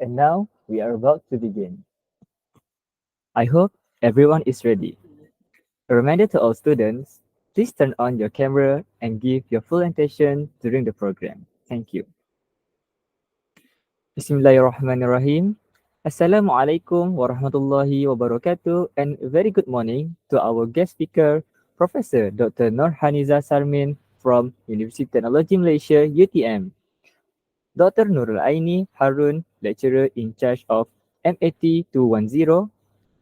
And now we are about to begin. I hope everyone is ready. A reminder to all students, please turn on your camera and give your full attention during the program. Thank you. Bismillahirrahmanirrahim. Assalamualaikum warahmatullahi wabarakatuh and a very good morning to our guest speaker, Professor Dr. Haniza Saman from University of Technology Malaysia, UTM. Dr. Nurul Aini Harun, lecturer in charge of MAT 210,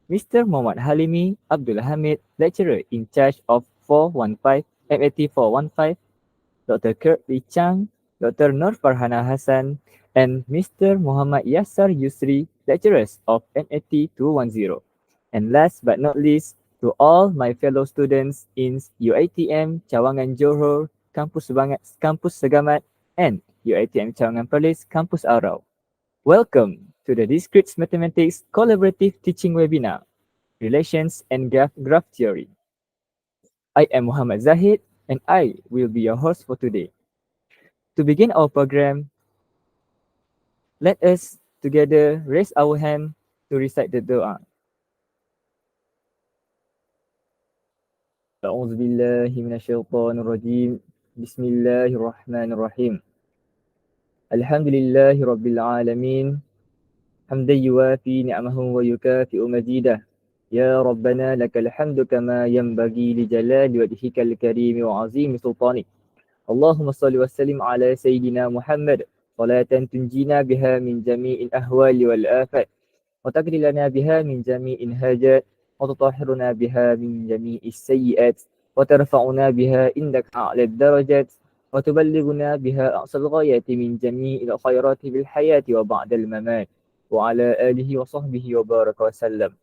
Mr. Muhammad Halimi Abdul Hamid, lecturer in charge of 415, MAT 415, Dr. Kurt Lee Chang, Dr. Nur Farhana Hassan, and Mr. Muhammad Yasser Yusri, lecturers of MAT 210. And last but not least, to all my fellow students in UITM Cawangan Johor, Kampus Segamat, and UITM Cawangan Perlis, Kampus Arau. Welcome to the Discrete Mathematics Collaborative Teaching Webinar, Relations and Graph Theory. I am Muhammad Zahid, and I will be your host for today. To begin our program, let us together raise our hand to recite the dua. أعوذ بالله من الشيطان الرجيم. بسم الله الرحمن الرحيم. الحمد لله رب العالمين. حمدا يوافي نعمه ويكافئ مزيده. يا ربنا لك الحمد كما ينبغي لجلال وجهك الكريم وعظيم سلطانك. اللهم صل وسلم على سيدنا محمد صلاة تنجينا بها من جميع الأهوال والآفات وتقضي لنا بها من جميع الهاجات وتطهرنا بها من جميع السيئات وترفعنا بها عندك أعلى الدرجات وتبلغنا بها أقصى الغايات من جميع الخيرات في الحياة وبعد الممات وعلى آله وصحبه وبارك وسلم.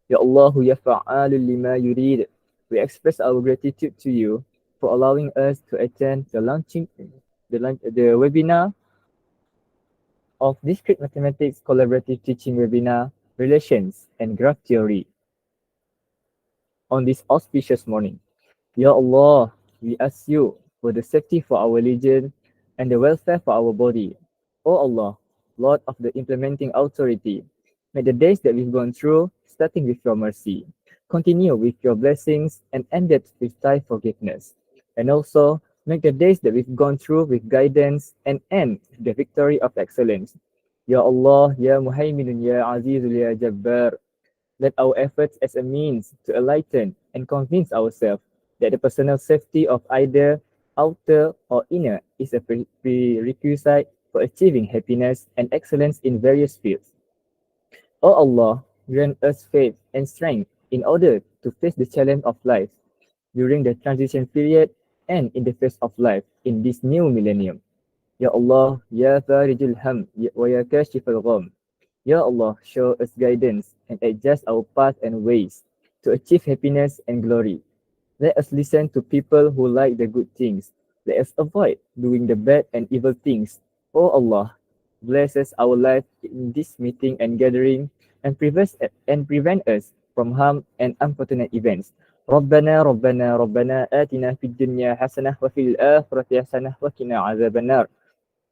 Ya Allah, Ya Fa'alul lima yurid. We express our gratitude to you for allowing us to attend the webinar of Discrete Mathematics Collaborative Teaching Webinar, Relations and Graph Theory on this auspicious morning. Ya Allah, we ask you for the safety for our religion and the welfare for our body. O Allah, Lord of the implementing authority, may the days that we've gone through, starting with your mercy, continue with your blessings and ended with thy forgiveness. And also, make the days that we've gone through with guidance and end the victory of excellence. Ya Allah, Ya Muhayminun, Ya Azizul, Ya Jabbar, let our efforts as a means to enlighten and convince ourselves that the personal safety of either outer or inner is a prerequisite for achieving happiness and excellence in various fields. O Allah, grant us faith and strength in order to face the challenge of life during the transition period and in the face of life in this new millennium. Ya Allah, Ya Farijul Ham, wa Ya Kashifal Gham. Ya Allah, show us guidance and adjust our path and ways to achieve happiness and glory. Let us listen to people who like the good things. Let us avoid doing the bad and evil things. O Allah, bless us our life in this meeting and gathering and prevent us from harm and unfortunate events. ربنا ربنا ربنا آتنا في الدنيا حسنة وفي الآخرة حسنة وقنا عذاب النار.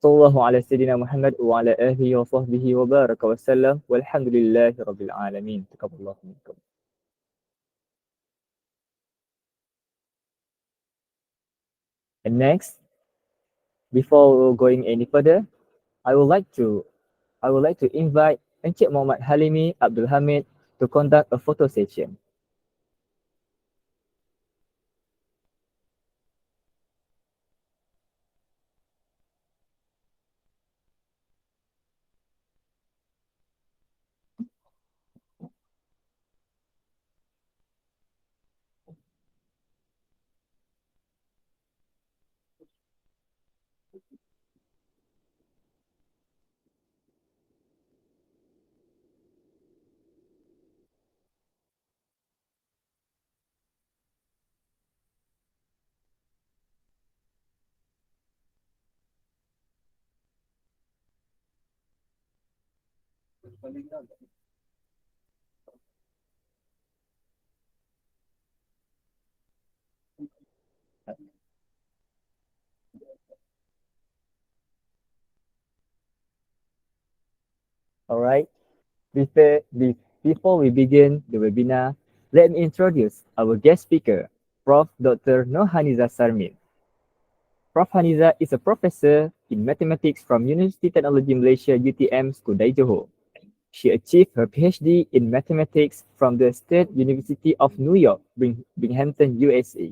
صلى الله على سيدنا محمد وعلى آله وصحبه وبارك وسلم والحمد لله رب العالمين. تقبل الله منكم. And next, before going any further, I would like to invite Encik Muhammad Halimi Abdul Hamid to conduct a photo session. right. Before we begin the webinar, let me introduce our guest speaker, Prof. Dr. Haniza Saman. Prof. Haniza is a professor in mathematics from University Technology Malaysia UTM Skudai Johor. She achieved her PhD in mathematics from the State University of New York, Binghamton, USA.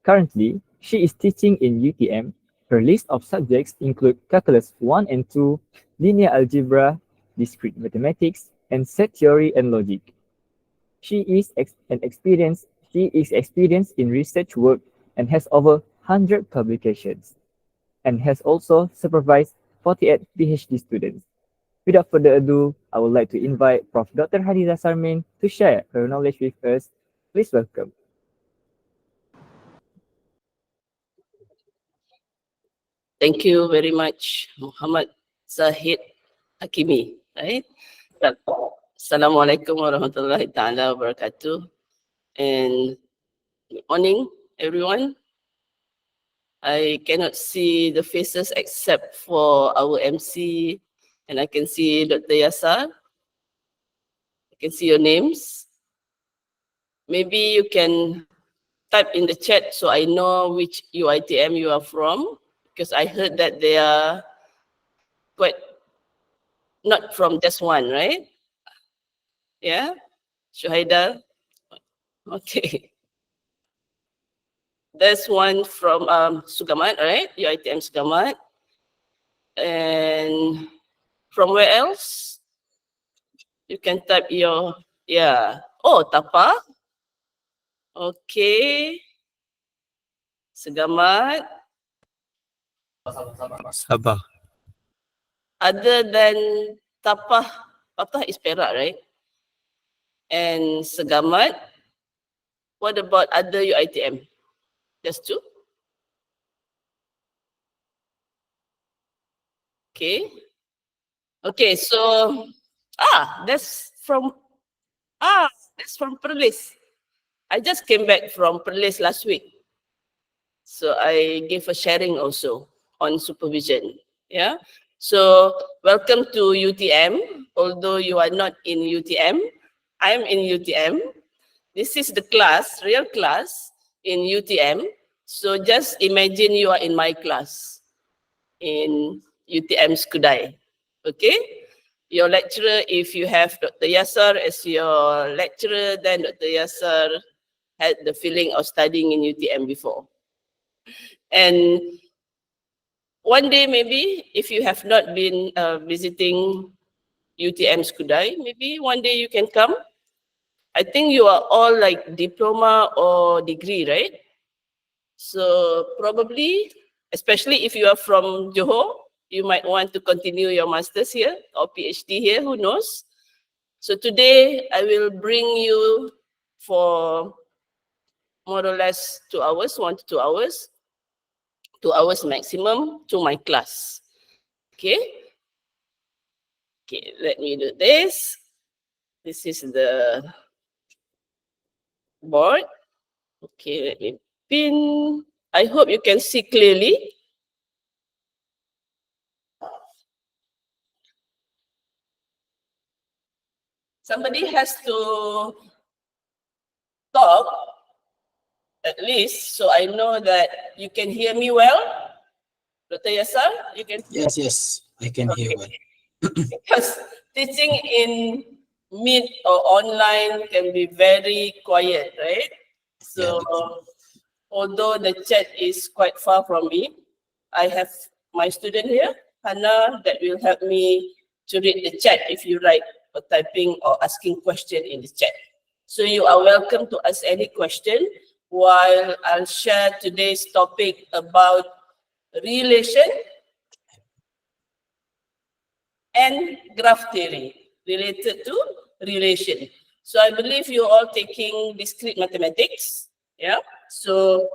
Currently, she is teaching in UTM. Her list of subjects include Calculus 1 and 2, Linear Algebra, Discrete Mathematics, and Set Theory and Logic. She is experienced in research work and has over 100 publications, and has also supervised 48 PhD students. Without further ado, I would like to invite Prof. Dr. Haniza Saman to share her knowledge with us. Please welcome. Thank you very much, Muhammad Zahid Hakimi. Right? Assalamualaikum warahmatullahi ta'ala wabarakatuh. And good morning, everyone. I cannot see the faces except for our MC, and I can see Dr. Yasar. I can see your names. Maybe you can type in the chat so I know which UITM you are from, because I heard that they are quite not from just one, right? Yeah, Shuhaida. Okay. There's one from Sugamat, right? UITM Sugamat. And from where else? You can type your, yeah. Oh, Tapa. Okay. Sugamat. Sabah. Other than Tapa, Tapa is Perak, right? And Segamat. What about other UITM? Just two? Okay. Okay, so that's from Perlis. I just came back from Perlis last week. So I gave a sharing also on supervision. Yeah. So welcome to UTM. Although you are not in UTM, I'm in UTM. This is the class, real class in UTM. So just imagine you are in my class in UTM Skudai. Okay? Your lecturer, if you have Dr. Yasar as your lecturer, then Dr. Yasar had the feeling of studying in UTM before. And one day maybe, if you have not been visiting UTM Skudai, maybe one day you can come. I think you are all like diploma or degree, right? So probably, especially if you are from Johor, you might want to continue your master's here or PhD here, who knows? So today I will bring you for more or less 2 hours, 1 to 2 hours, 2 hours maximum to my class. Okay. Okay, let me do this. This is the board. Okay, let me pin. I hope you can see clearly. Somebody has to talk at least, so I know that you can hear me well. Dr. Yasar, you can? Yes, I can hear well. Because teaching in Meet or online can be very quiet, right? So although the chat is quite far from me, I have my student here, Hannah, that will help me to read the chat if you write or typing or asking question in the chat. So you are welcome to ask any question while I'll share today's topic about relation and graph theory related to relation. So I believe you're all taking discrete mathematics. Yeah. So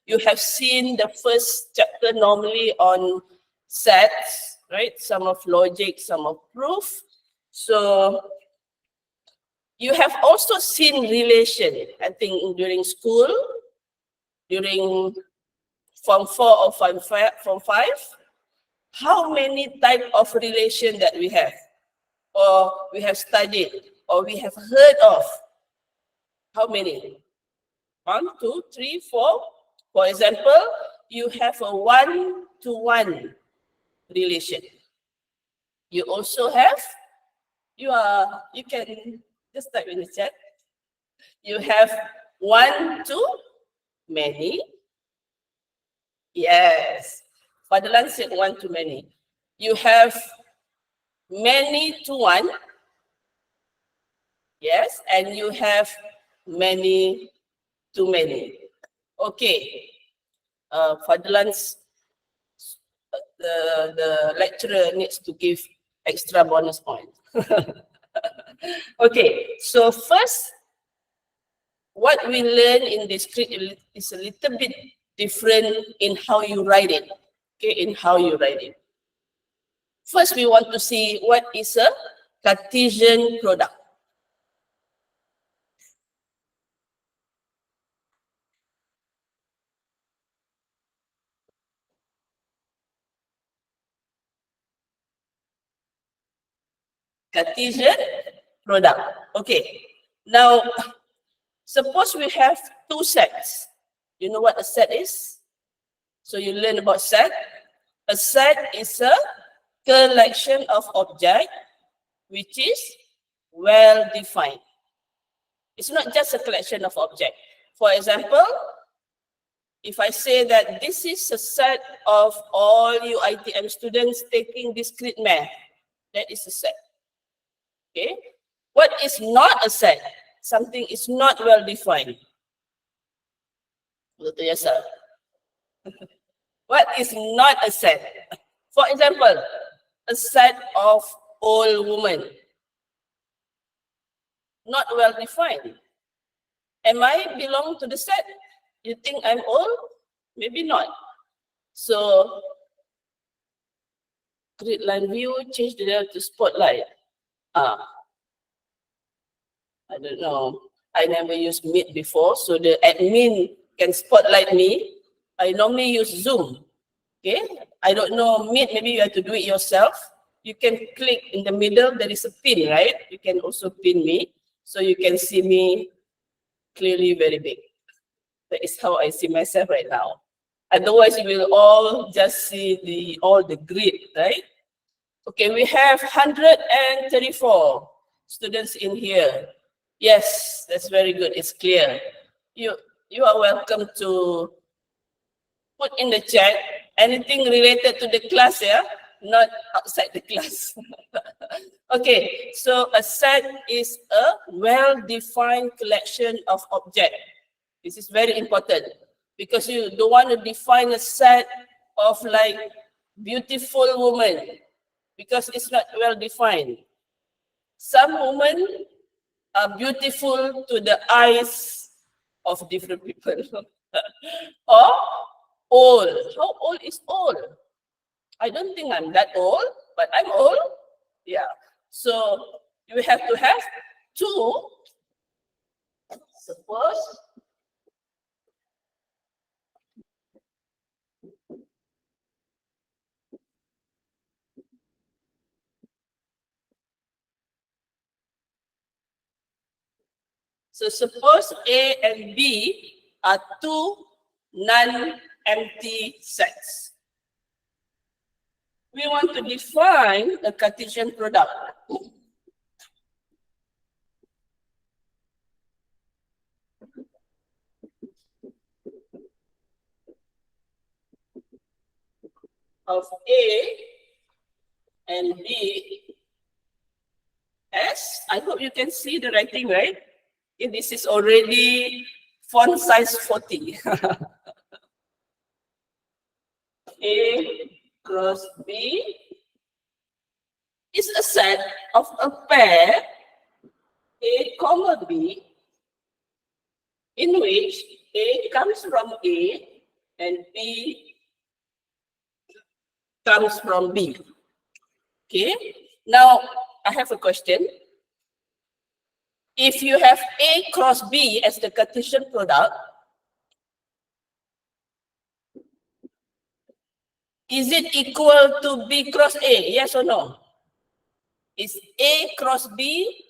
you have seen the first chapter normally on sets, right? Some of logic, some of proof. So you have also seen relation, I think, during school, during Form 4 or Form 5. How many type of relation that we have? or we have studied, or we have heard of. How many? 1, 2, 3, 4. For example, you have a one-to-one relation. You also have, you can just type in the chat. You have one to many. Yes. Fadlan said one to many. You have many to one. Yes. And you have many to many. Okay. Fadlan's the lecturer needs to give extra bonus points. Okay, so first, what we learn in this script is a little bit different in how you write it. Okay, in how you write it. First, we want to see what is a Cartesian product. Cartesian product. Okay. Now, suppose we have two sets. You know what a set is? So you learn about set. A set is a collection of objects which is well defined. It's not just a collection of objects. For example, if I say that this is a set of all you ITM students taking discrete math, that is a set. Okay. What is not a set? Something is not well defined. Yes, sir. What is not a set? For example, a set of old women. Not well defined. Am I belong to the set? You think I'm old? Maybe not. So, grid line view, change the layout to spotlight. I don't know. I never used Meet before, so the admin can spotlight me. I normally use Zoom. Okay, I don't know Meet, maybe you have to do it yourself. You can click in the middle, there is a pin, right? You can also pin me, so you can see me clearly very big. That is how I see myself right now. Otherwise, you will all just see all the grid, right? Okay, we have 134 students in here. Yes, that's very good. It's clear. You are welcome to put in the chat anything related to the class, yeah? Not outside the class. Okay, so a set is a well-defined collection of objects. This is very important because you don't want to define a set of like beautiful women because it's not well defined. Some women are beautiful to the eyes of different people. Or old. How old is old? I don't think I'm that old, but I'm old. Yeah. So you have to have two. Suppose suppose A and B are two non-empty sets. We want to define a Cartesian product. Of A and B as, I hope you can see the writing, right? This is already font size 40. A cross B is a set of a pair A comma B in which A comes from A and B comes from B. Okay, now I have a question. If you have A cross B as the Cartesian product, is it equal to B cross A? Yes or no? is A cross B?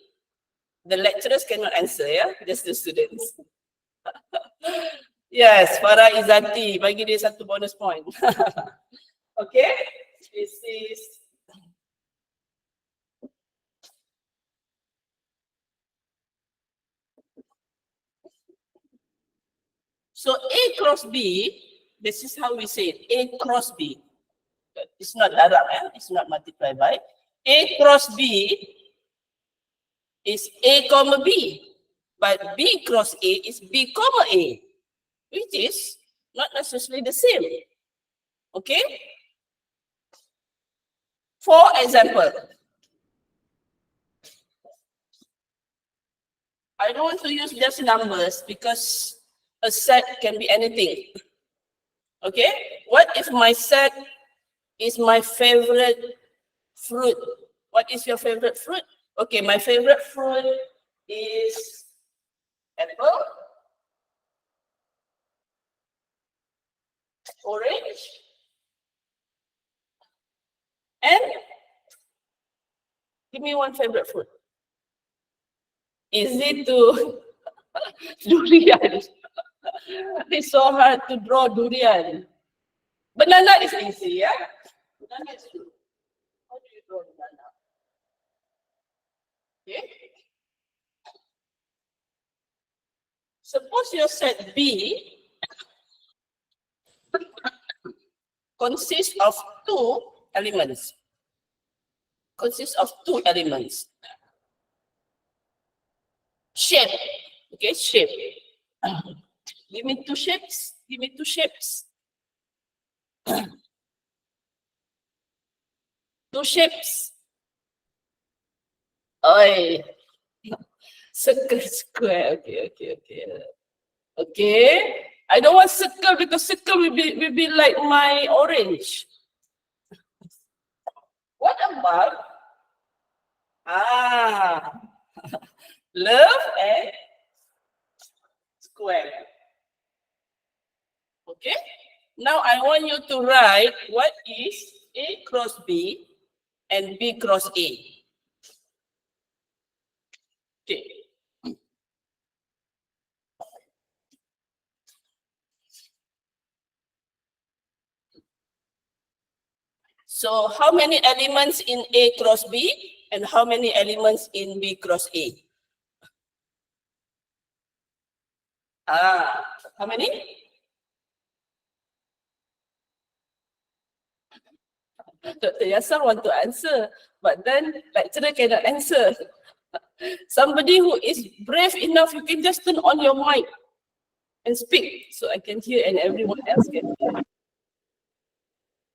The lecturers cannot answer, yeah? Just the students. Yes, Farah Izati, bagi dia satu bonus point. Okay, this is so A cross B, this is how we say it, A cross B. It's not darab, it's not multiplied by. A cross B is A comma B, but B cross A is B comma A, which is not necessarily the same. Okay? For example, I don't want to use just numbers because a set can be anything. Okay? What if my set is my favorite fruit? What is your favorite fruit? Okay, my favorite fruit is apple, orange, and give me one favorite fruit. Easy to durian. It's so hard to draw durian. Banana is easy, yeah? Banana is good. How do you draw banana? Okay. Suppose your set B consists of two elements. Shape. Okay, shape. Give me two shapes. Two shapes. Oi. Circle, square. Okay. Okay. I don't want circle because circle will be like my orange. What about love and square? Okay. Now I want you to write what is A cross B and B cross A. Okay. So how many elements in A cross B and how many elements in B cross A? How many? Dr. Yasser want to answer, but then lecturer cannot answer. Somebody who is brave enough, you can just turn on your mic and speak so I can hear and everyone else can hear.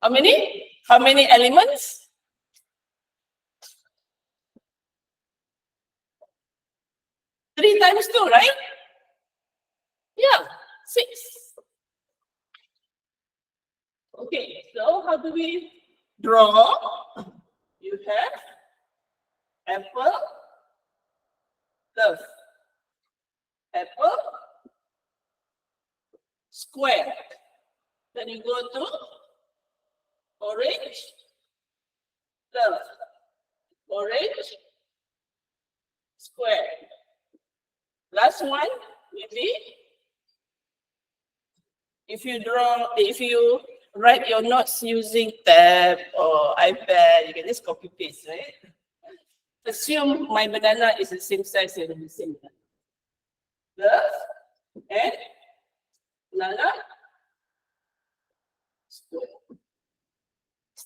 How many? How many elements? 3 times 2, right? Yeah, 6. Okay, so how do we draw? You have apple, love. Apple, square. Then you go to orange, love. Orange, square. Last one will be, if you write your notes using tab or iPad, you can just copy paste, right? Assume my banana is the same size and the same. Love and banana.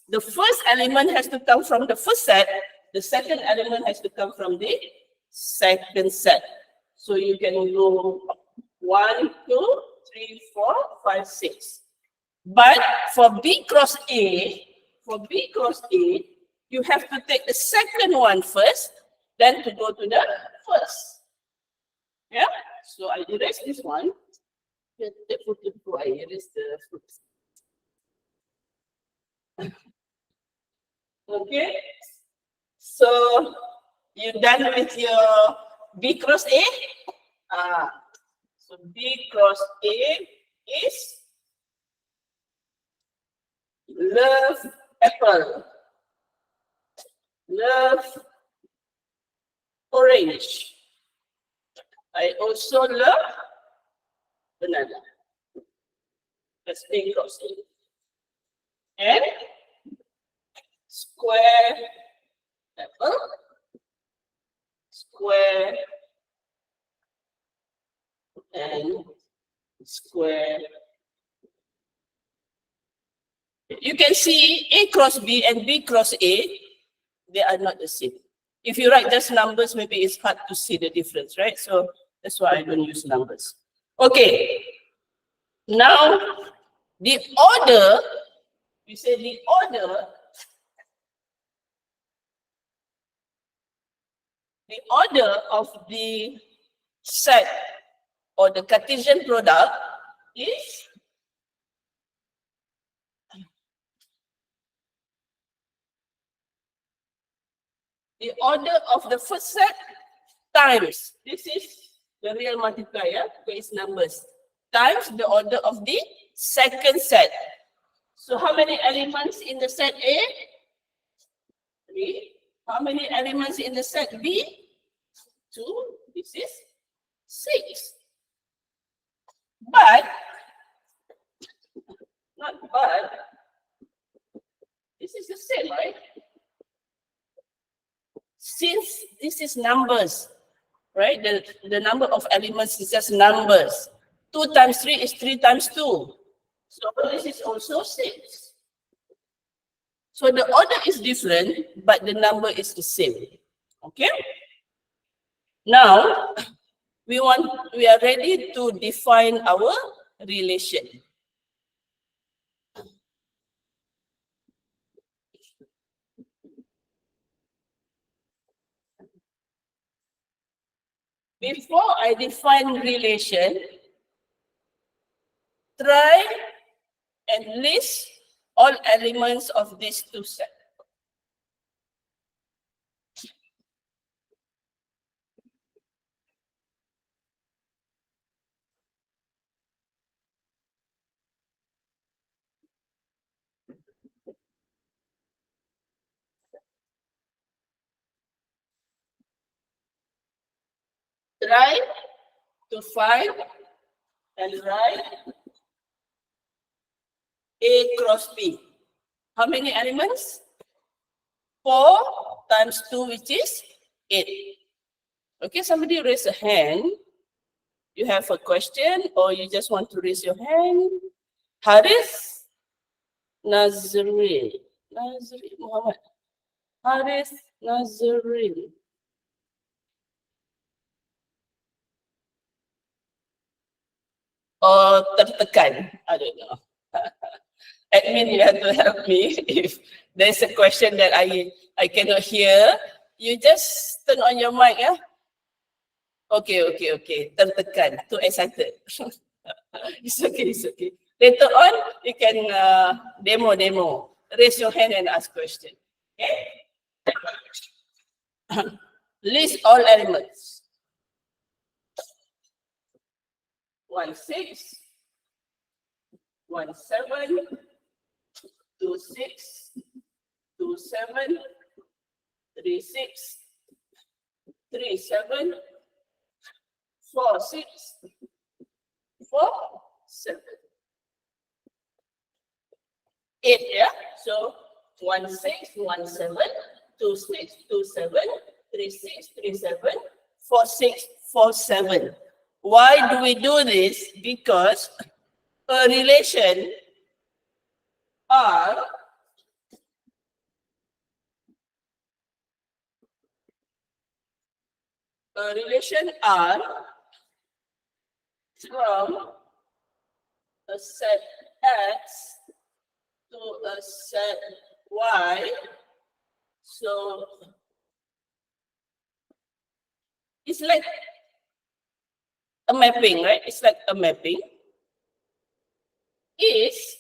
The first element has to come from the first set. The second element has to come from the second set. So you can go 1, 2, 3, 4, 5, 6. But for B cross A, you have to take the second one first, then to go to the first. Yeah. So I erase this one. I erase the fruits. Okay. So you done with your B cross A? So B cross A is love apple. Love orange. I also love banana. That's A cross A. And square apple, square and square. You can see A cross B and B cross A, they are not the same. If you write just numbers, maybe it's hard to see the difference, right? So that's why I don't use numbers. Okay. Now, the order, we say the order of the set or the Cartesian product is the order of the first set times, this is the real multiplier, base numbers, times the order of the second set. So how many elements in the set A? 3. How many elements in the set B? 2. This is 6. But, not but, this is the same, right? Since this is numbers, right? The number of elements is just numbers. 2 times 3 is 3 times 2. So this is also 6. So the order is different, but the number is the same. Okay? Now, we are ready to define our relation. Before I define relation, try and list all elements of these two sets. Try to find and write A cross B. How many elements? 4 times 2, which is 8. Okay, somebody raise a hand. You have a question or you just want to raise your hand. Haris Nazril. Nazril Muhammad. Haris Nazril. Or tertekan. I don't know. Admin, you have to help me. If there's a question that I cannot hear, you just turn on your mic, yeah? Okay. Tertekan. Too excited. It's okay. Later on, you can demo. Raise your hand and ask question. Okay? List all elements. 1, 6, 1, 7, 2, 6, 2, 7, 3, 6, 3, 7, 4, 6, 4, 7. 8, yeah? So 1, 6, 1, 7, 2, 6, 2, 7, 3, 6, 3, 7, 4, 6, 4, 7. Why do we do this? Because a relation R from a set X to a set Y. So it's like a mapping, right? It's like a mapping. Is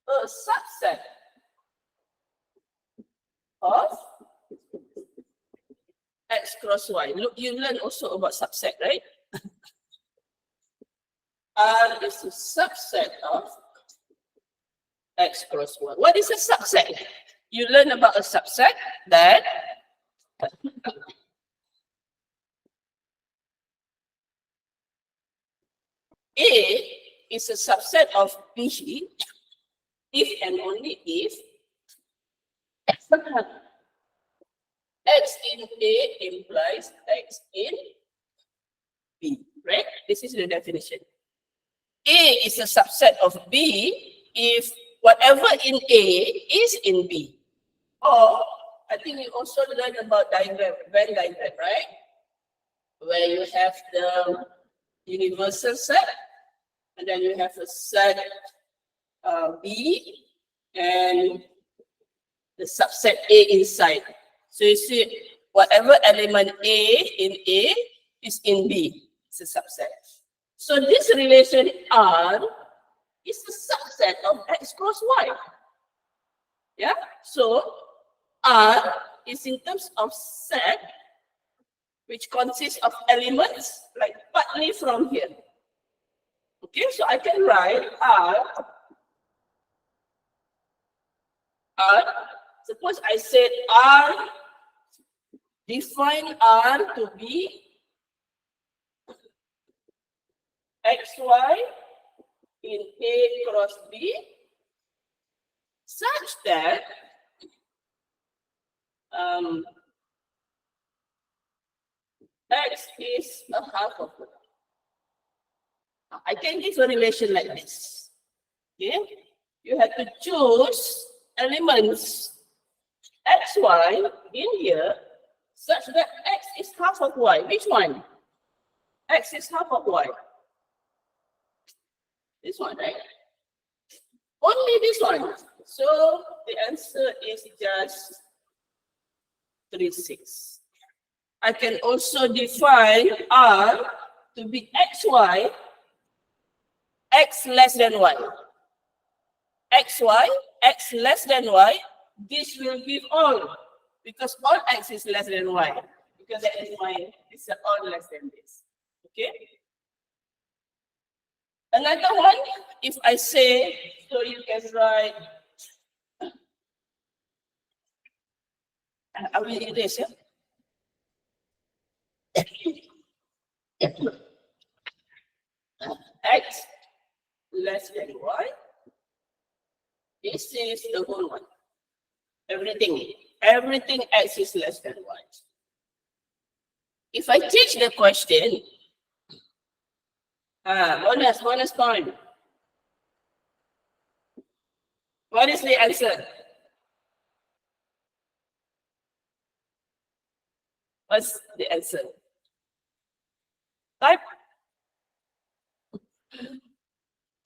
a subset of X cross Y. Look, you learn also about subset, right? R is a subset of X cross Y. What is a subset? You learn about a subset that A is a subset of B if and only if X in A implies X in B, right? This is the definition. A is a subset of B if whatever in A is in B. Or, I think you also learned about diagram, Venn diagram, right? Where you have the universal set, and then you have a set B, and the subset A inside. So you see, whatever element A in A is in B. It's a subset. So this relation R is a subset of X cross Y. Yeah. So R is in terms of set, which consists of elements like partly from here. Okay, so I can write R. Suppose I said R, define R to be XY in A cross B, such that X is a half of Y. I can give a relation like this. Okay, you have to choose elements XY in here such that X is half of Y. Which one? X is half of Y. This one, right? Only this one. So the answer is just 3, 6. I can also define R to be XY, X less than Y. XY, X less than Y, this will give all, because all X is less than Y. Because that is my, it's all less than this. Okay? Another one, if I say, so you can write, I will erase, yeah? X less than Y. This is the whole one. Everything X is less than Y. If I teach the question, bonus point. What is the answer? What's the answer? Type.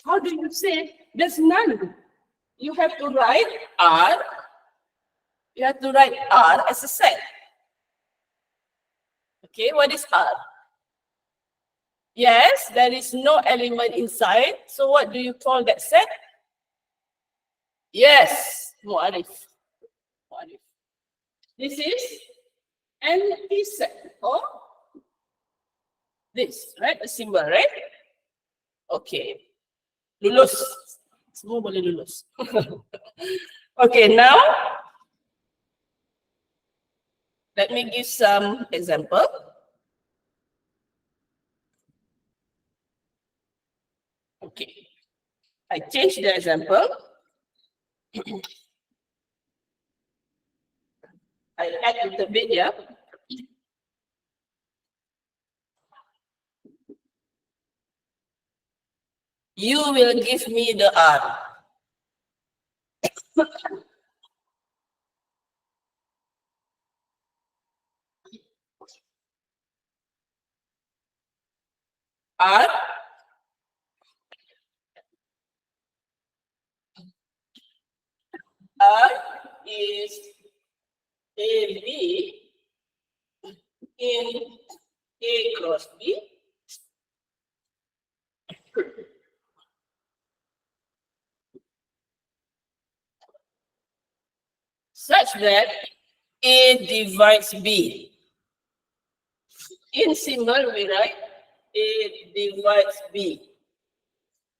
How do you say there's none? You have to write R. You have to write R as a set. Okay, what is R? Yes, there is no element inside. So what do you call that set? Yes, Mu'arif. This is empty set. Or this, right? A symbol, right? Okay. Lulus. Semua boleh lulus. Okay, now let me give some example. Okay, I change the example. I add a little bit here. You will give me the R. R is AB in A cross B. Such that A divides B. In symbol, we write A divides B,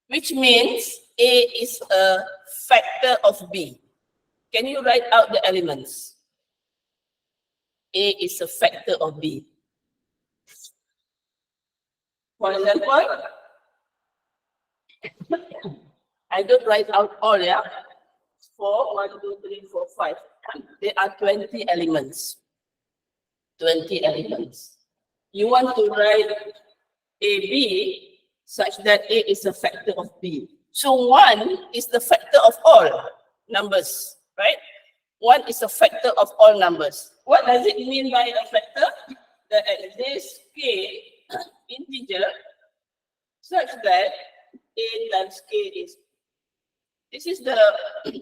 which means A is a factor of B. Can you write out the elements? A is a factor of B. For example, I don't write out all, yeah? 4, 1, 2, 3, 4, 5. There are 20 elements. 20 elements. You want to write AB such that A is a factor of B. So 1 is the factor of all numbers, right? 1 is a factor of all numbers. What does it mean by a factor? That exists K integer such that A times K is. This is the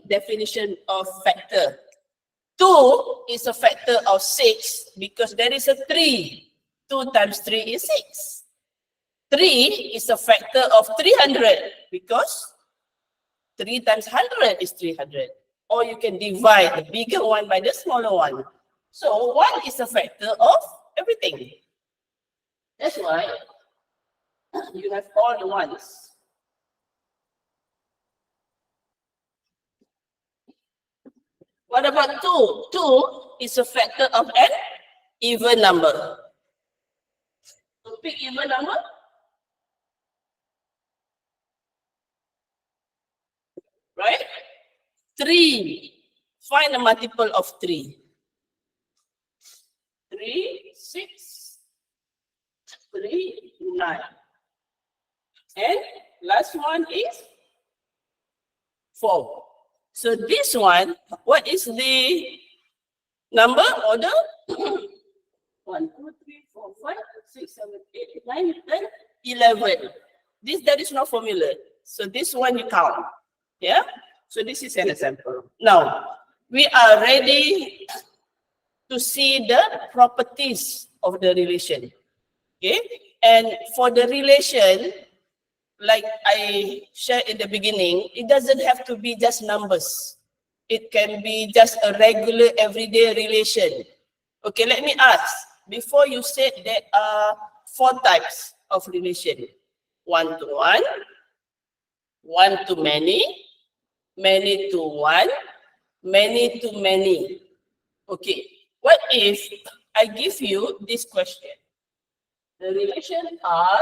definition of factor. 2 is a factor of 6 because there is a 3. 2 times 3 is 6. 3 is a factor of 300 because 3 times 100 is 300. Or you can divide the bigger one by the smaller one. So 1 is a factor of everything. That's why you have all the ones. What about 2? 2 is a factor of an even number. So pick even number. Right? 3. Find a multiple of 3. 3, 6, 3, 9. And last one is 4. So this one, what is the number order? 1, 2, 3, 4, 5, 6, 7, 8, 9, 10, 11. There is no formula. So this one you count. Yeah? So this is an example. Now, we are ready to see the properties of the relation. Okay? And for the relation, like I shared in the beginning, it doesn't have to be just numbers. It can be just a regular everyday relation. Okay, let me ask. Before you said there are 4 types of relation. One-to-one, one-to-many, many-to-one, many-to-many. Okay, what if I give you this question? The relation are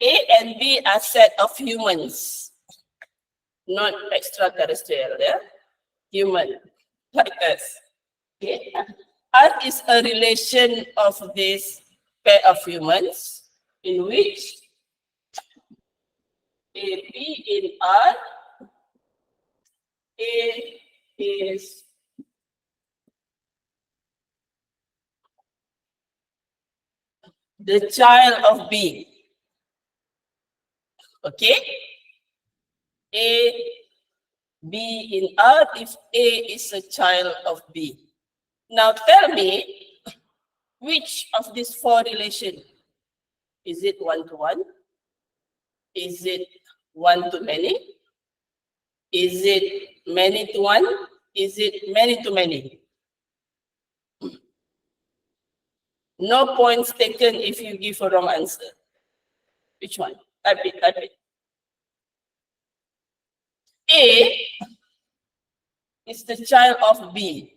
A and B are set of humans, not extraterrestrial, yeah? Human, like us. Okay. R is a relation of this pair of humans in which A, B in R, A is the child of B. Okay? A, B in R if A is a child of B. Now tell me, which of these 4 relations? Is it one-to-one? Is it one-to-many? Is it many-to-one? Is it many-to-many? No points taken if you give a wrong answer. Which one? Type it, type it. A is the child of B.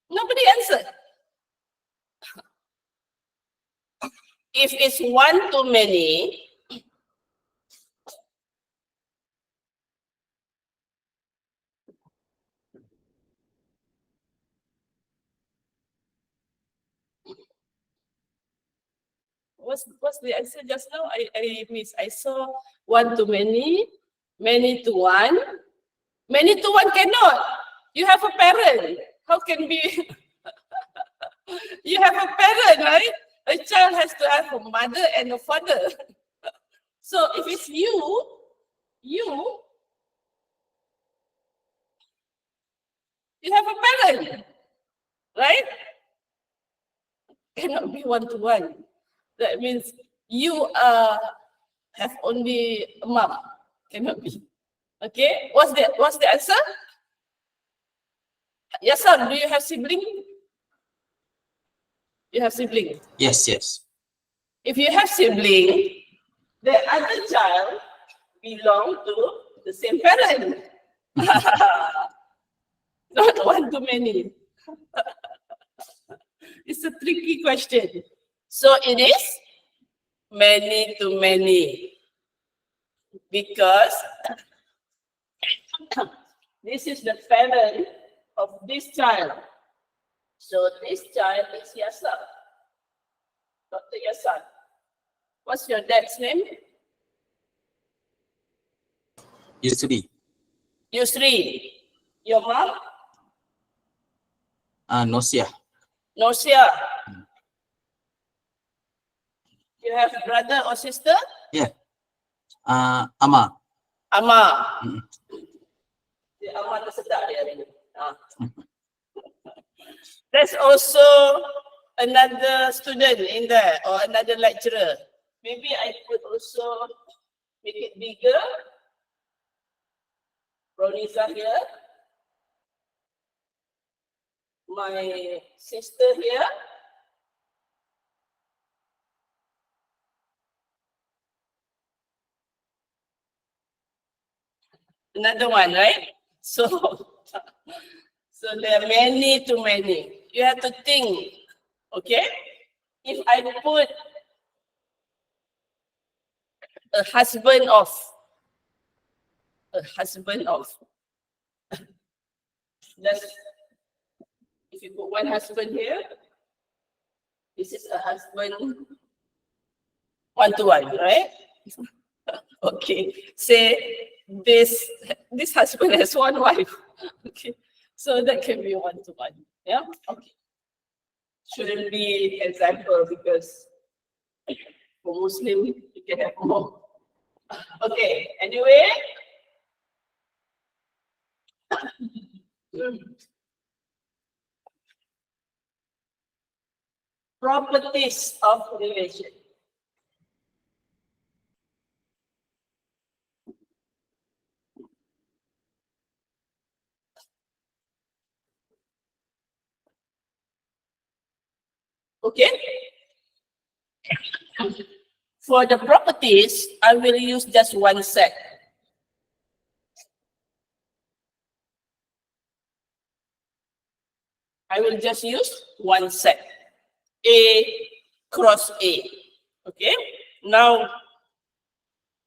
Nobody answered. If it's one-to-many, what's the answer just now? I miss. I saw one-to-many, many-to-one. Many-to-one cannot. You have a parent. How can be? You have a parent, right? A child has to have a mother and a father. So if it's you have a parent, right? Cannot be one-to-one. That means you have only a mom. Cannot be. Okay, what's the answer? Yes, sir. Do you have sibling? You have sibling. Yes, yes. If you have sibling, the other child belong to the same parent. Not one to many. It's a tricky question. So it is many to many, because this is the parent of this child. So this child is Yasa, Dr. Yasan. What's your dad's name? Yusri. Yusri. Your mom? Nosia. Nosia. You have brother or sister? Yeah. Ama. Ama. The Ama tersedak dia hari ni. There's also another student in there, or another lecturer. Maybe I could also make it bigger. Roniza here. My sister here. Another one, right? So there are many to many. You have to think, okay? If I put a husband of, just if you put one husband here, this is a husband 1-to-1, right? Okay, say this husband has one wife. Okay, so that can be 1-to-1. Yeah, okay. Shouldn't be example, because for Muslim you can have more. Okay, anyway. Properties of relation. Okay. For the properties, I will use just one set. I will just use one set. A cross A. Okay. Now,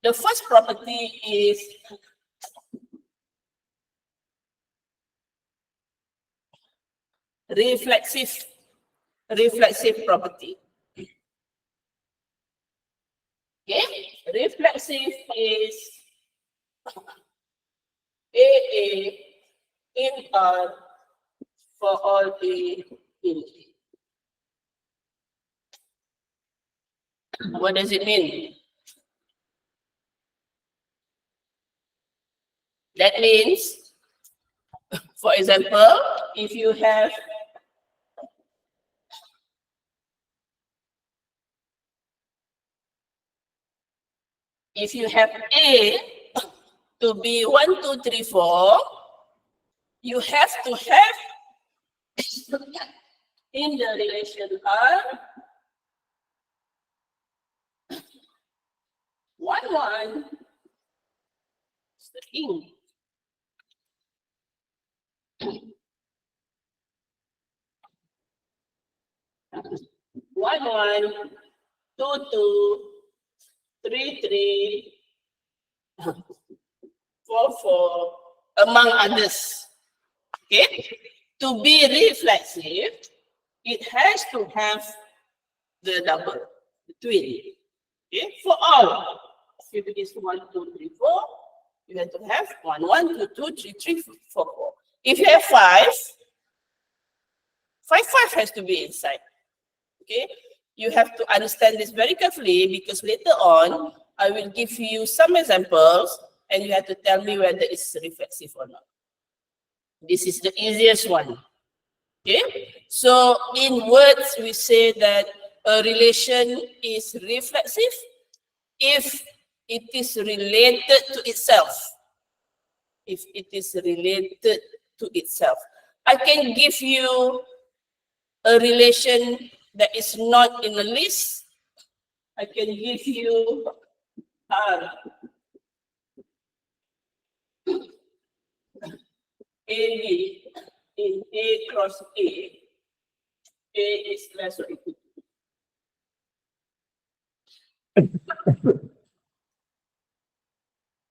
the first property is reflexive property. Okay, reflexive is AA in R for all A in A. What does it mean? That means, for example, if you have A to be 1, 2, 3, 4, you have to have in the relation R 1, 1 is the king. 1, 1, 2, 2, 3, 3, 4, 4, among others. Okay, to be reflexive, it has to have the double, the twin. Okay, for all, if it is 1, 2, 3, 4, you have to have 1, 1, 2, 2, 3, 3, 4, 4. If you have 5, 5 has to be inside. Okay, you have to understand this very carefully, because later on I will give you some examples and you have to tell me whether it's reflexive or not. This is the easiest one. Okay, so in words we say that a relation is reflexive if it is related to itself. If it is related to itself. I can give you a relation that is not in the list, I can give you R. AB in A cross A. A is less or equal to.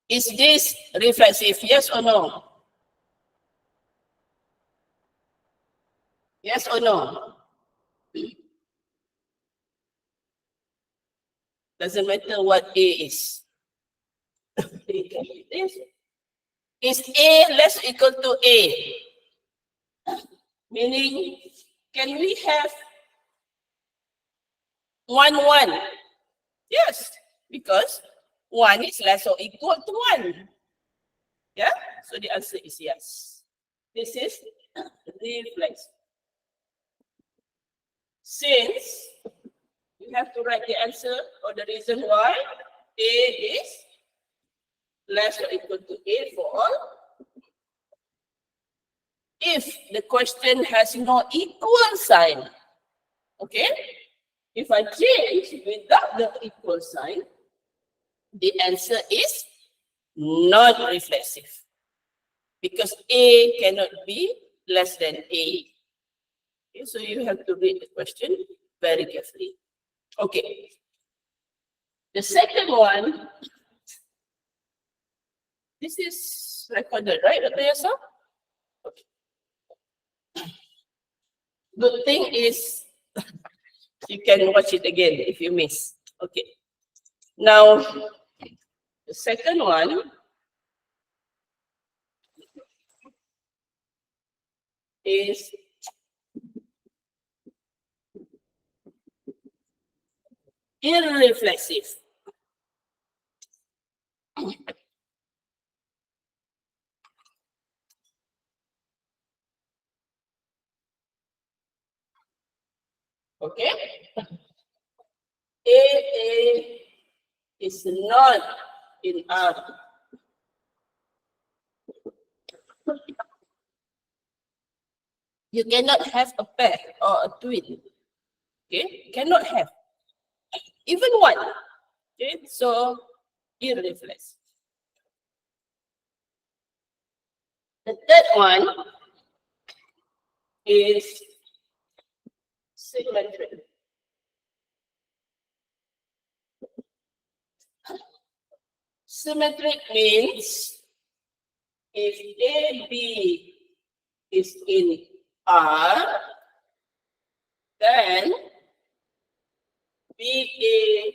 Is this reflexive? Yes or no? Yes or no? Doesn't matter what A is. Is A less or equal to A? Meaning, can we have 1, 1? Yes, because 1 is less or equal to 1. Yeah, so the answer is yes. This is reflex. Since you have to write the answer or the reason why A is less or equal to A for all. If the question has no equal sign, okay? If I change without the equal sign, the answer is not reflexive because A cannot be less than A. Okay, so you have to read the question very carefully. Okay. The second one, this is recorded, right, Dr. Yasa? Okay. Good thing is you can watch it again if you miss. Okay. Now, the second one is irreflexive. Okay? A is not in R. You cannot have a pair or a twin. Okay? Cannot have. Even one. Okay? So, irreflexive. The third one is symmetric. Symmetric means if AB is in R, then BA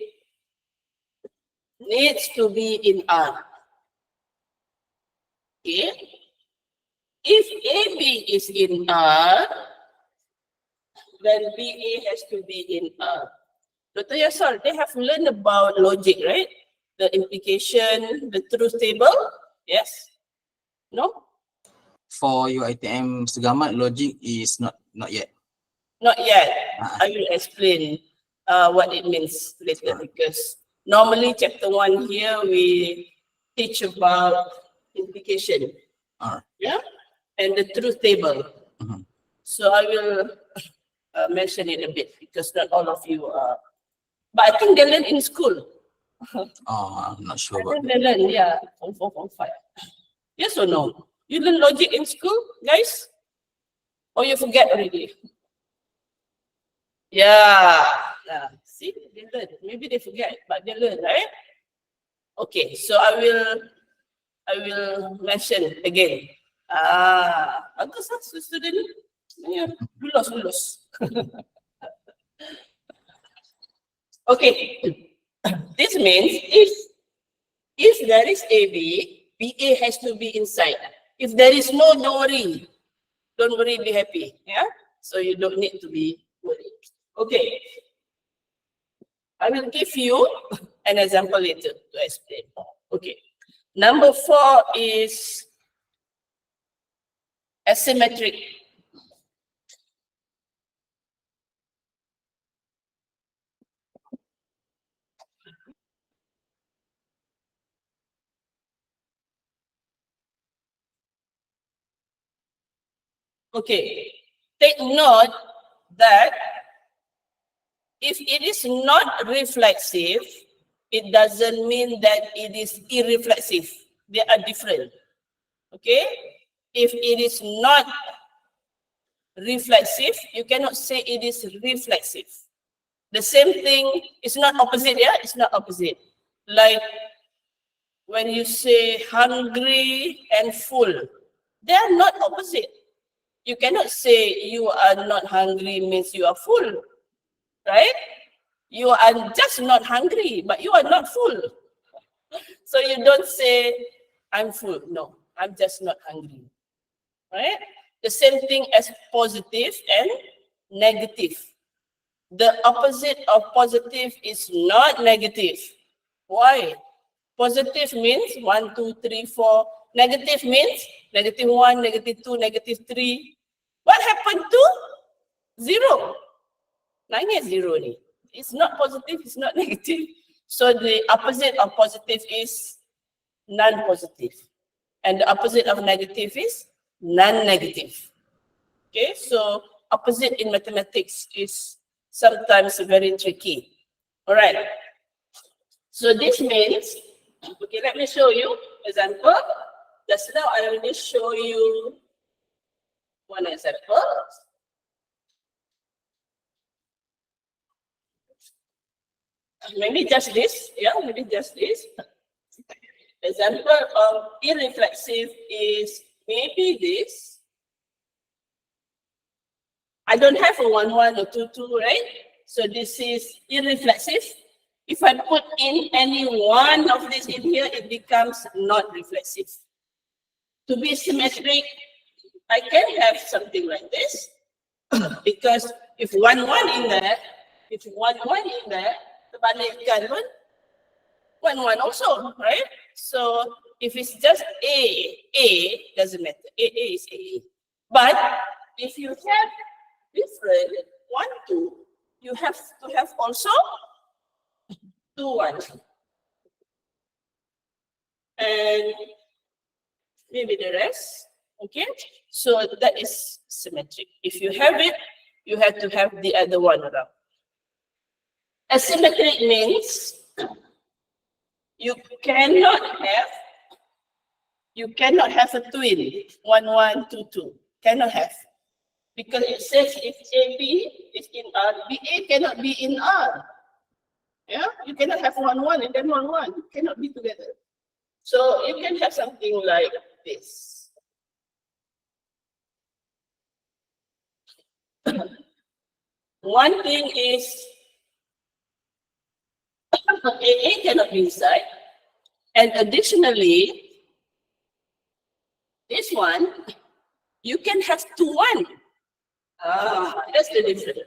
needs to be in R. Okay? If AB is in R, then BA has to be in R. Dr. Yasser, they have learned about logic, right? The implication, the truth table. Yes? No? For your ITM Segamat, logic is not yet. Not yet. I will explain what it means later because normally chapter 1 here we teach about implication. Yeah? And the truth table. So I will mention it a bit because not all of you are. But I think they learn in school. I'm not sure I about think that. they learn, yeah, from 4, from 5. Yes or no? You learn logic in school, guys? Or you forget already? Yeah. See, they learn. Maybe they forget, but they learn, right? Okay, so I will mention again. Bagus lah student ni. Yeah, lulus. Okay, this means if there is AB, BA has to be inside. If there is no, don't worry. Don't worry, be happy. Yeah, so you don't need to be worried. Okay, I will give you an example later to explain. Okay, number 4 is asymmetric. Okay, take note that if it is not reflexive, it doesn't mean that it is irreflexive. They are different. Okay? If it is not reflexive, you cannot say it is reflexive. The same thing is not opposite, yeah? It's not opposite. Like when you say hungry and full, they are not opposite. You cannot say you are not hungry means you are full, right? You are just not hungry, but you are not full. So you don't say, I'm full. No, I'm just not hungry, right? The same thing as positive and negative. The opposite of positive is not negative. Why? Positive means 1, 2, 3, 4. Negative means -1, -2, -3. What happened to 0? Nanya 0 ni. It's not positive, it's not negative. So the opposite of positive is non-positive. And the opposite of negative is non-negative. Okay, so opposite in mathematics is sometimes very tricky. All right. So this means, okay, let me show you example. Just now I will show you one example. Maybe just this, yeah, maybe just this. Example of irreflexive is maybe this. I don't have a 1, 1 or 2, 2, right? So this is irreflexive. If I put in any one of these in here, it becomes not reflexive. To be symmetric, I can have something like this. Because if 1, 1 in there, if 1, 1 in there, terbalikkan pun 1, 1 also, right? So if it's just A doesn't matter. A is A. But if you have different 1, 2, you have to have also 2, 1. And maybe the rest, okay? So that is symmetric. If you have it, you have to have the other one around. Asymmetric means you cannot have a twin, 1, 1, 2, 2. Cannot have. Because it says if AB is in R, BA cannot be in R. Yeah, you cannot have 1, 1 and then 1, 1. It cannot be together. So you can have something like this. One thing is AA cannot be inside. And additionally, this one, you can have 2, 1. That's the difference.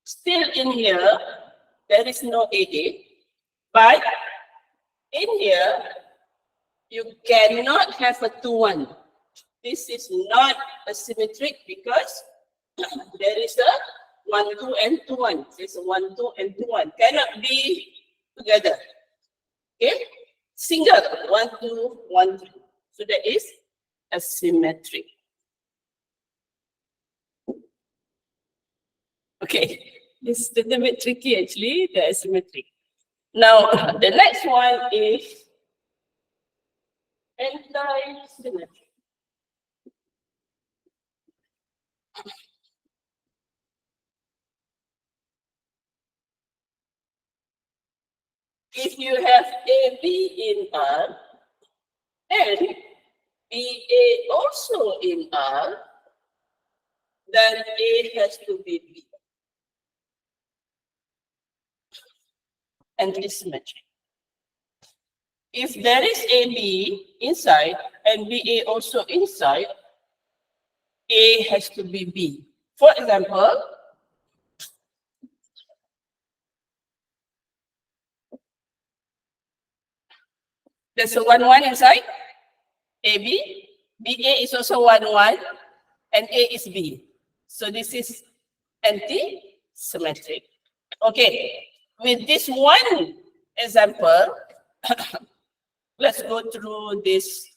Still in here, there is no AA. But in here, you cannot have a 2, 1. This is not a symmetric because there is a 1, 2, and 2, 1. There's a 1, 2, and 2, 1. Cannot be together. Okay? Single 1, 2, 1, 3. So that is asymmetric. Okay, this is a little bit tricky actually, the asymmetric. Now, the next one is anti-symmetric. If you have AB in R and BA also in R, then A has to be B. Anti-symmetric. If there is AB inside and BA also inside, A has to be B. For example, there's a 1, 1 inside, AB, BA is also 1, 1, and A is B. So this is anti-symmetric. Okay, with this one example, let's go through this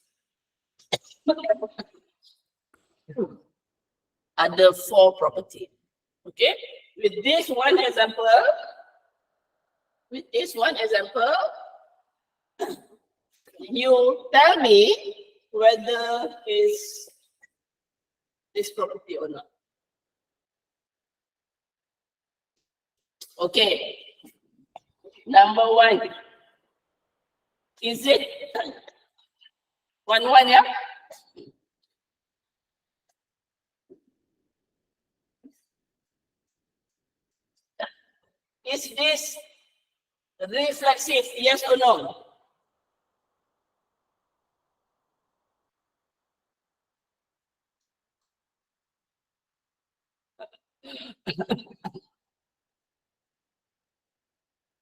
other 4 properties. Okay, with this one example, you tell me whether is this property or not. Okay, number one, is it 1-1, yeah? Is this reflexive, yes or no?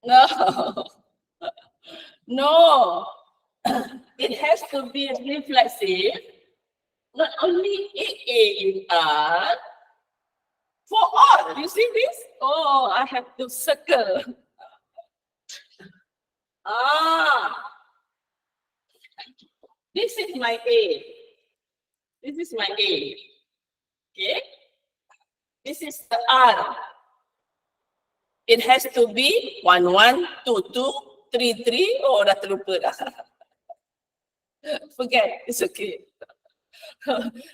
No. No. It has to be reflexive, not only AA in R, for all. You see this? Oh, I have to circle. This is my A. This is my A. Okay? This is the R. It has to be 1-1, 2-2, 3-3. Oh, dah terlupa dah. Forget, it's okay.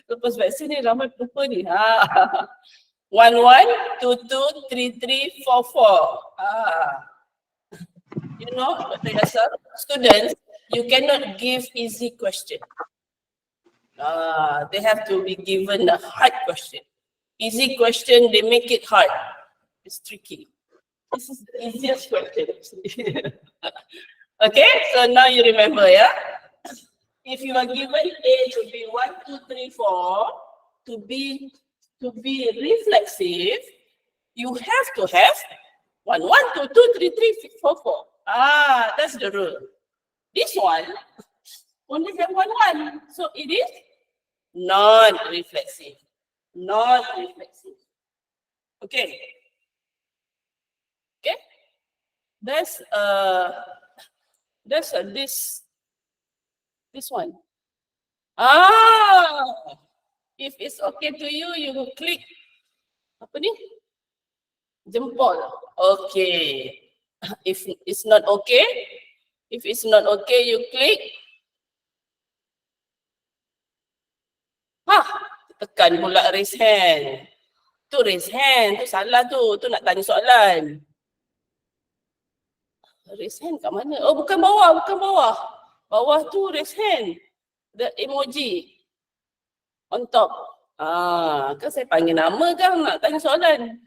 Lepas vaksin ni ramai lupa ni. 1-1, 2-2, 3-3, 4-4. You know, students, you cannot give easy question. They have to be given a hard question. Easy question, they make it hard. It's tricky. This is the easiest question. Okay, so now you remember, yeah? If you are given A to be 1, 2, 3, 4, to be reflexive, you have to have 1, 1, 2, 2, 3, 3, 4, 4. That's the rule. This one only have 1, 1. So it is non-reflexive. Non-reflexive. Okay. Okay. That's this one. If it's okay to you, you will click apa ni? Jempol. Okay. If it's not okay, you click. Tekan pula raise hand. Tu raise hand, tu salah tu nak tanya soalan. Raise hand kat mana? Oh, bukan bawah. Bawah tu raise hand. The emoji on top. Kan saya panggil nama kan nak tanya soalan.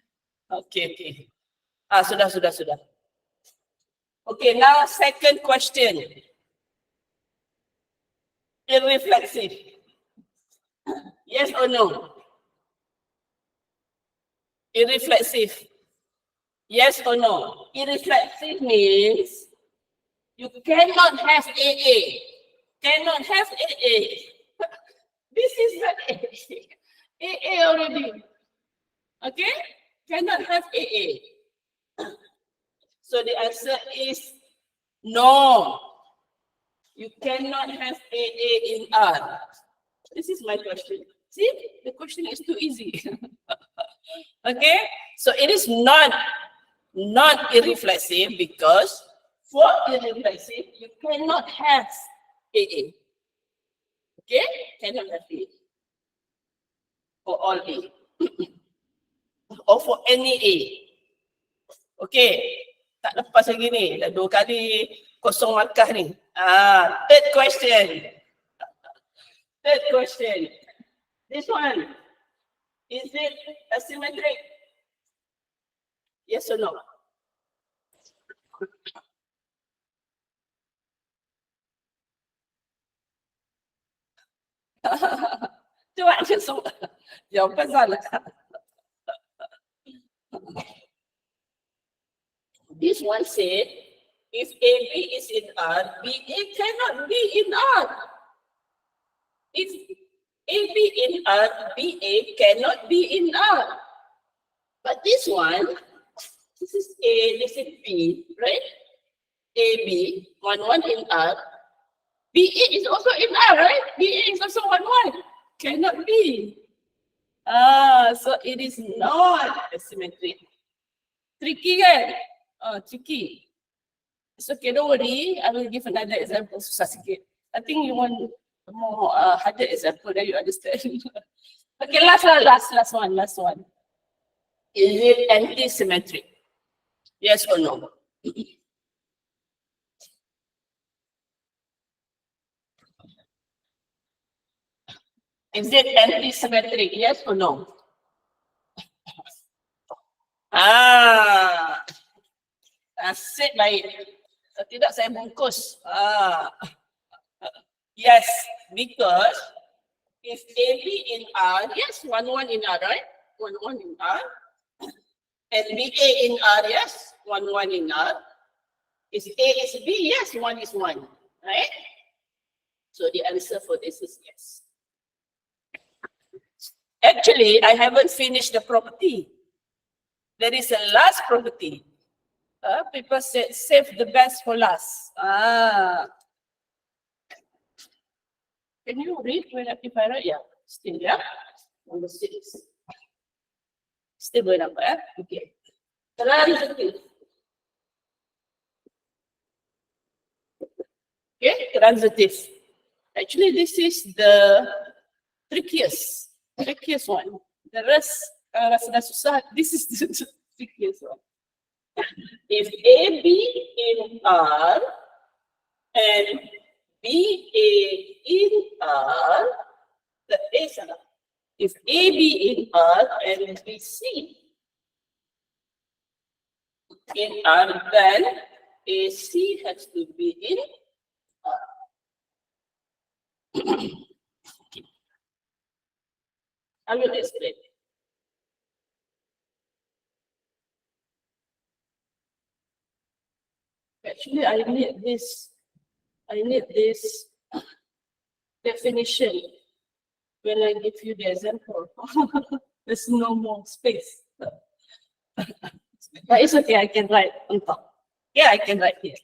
Okay. Sudah. Okay, now second question. Irreflexive. Yes or no? Irreflexive. Yes or no? Irreflexive means you cannot have AA. Cannot have AA. This is not AA already. Okay? Cannot have AA. So the answer is no. You cannot have AA in R. This is my question. See, the question is too easy. Okay? So it is not irreflexive because for irreflexive, you cannot have AA. Okay? Cannot have AA. For all A. Or for any A. Okay. Tak lepas lagi ni. Dah 2 kali kosong markah ni. Third question. This one. Is it asymmetric? Yes or no? Cuba langsung jawapan salah. This one said, if AB is in R, BA cannot be in R. If AB in R, BA cannot be in R. But this one, this is A, this is B, right? AB, 1-1 in R. BA is also in R, right? BA is also 1-1. Cannot be. So it is not asymmetric. Tricky kan? Tricky. It's okay, don't worry. I will give another example susah sikit. I think you want a more harder example that you understand. Okay, last one. Is it anti-symmetric? Yes or no? Is it anti-symmetric? Yes or no? Asyik baik. Tidak saya bungkus. Yes, because if AB in R, yes, 1, 1 in R, right? 1, 1 in R. And BA in R, yes, 1, 1 in R. Is A is B? Yes, 1 is 1, right? So the answer for this is yes. Actually, I haven't finished the property. There is a last property. People said save the best for last. Can you read if I write? Yeah, still, yeah. Number 6. Still boleh nampak, eh? Okay. Transitive. Okay, transitive. Actually, this is the trickiest one. The rest, rasa susah. This is the trickiest one. If AB in R and BA in R, the A salah. If AB in R and BC in R, then AC has to be in R. I will explain. Actually, I need this definition when I give you the example. There's no more space. But it's okay, I can write on top. Yeah, I can write here.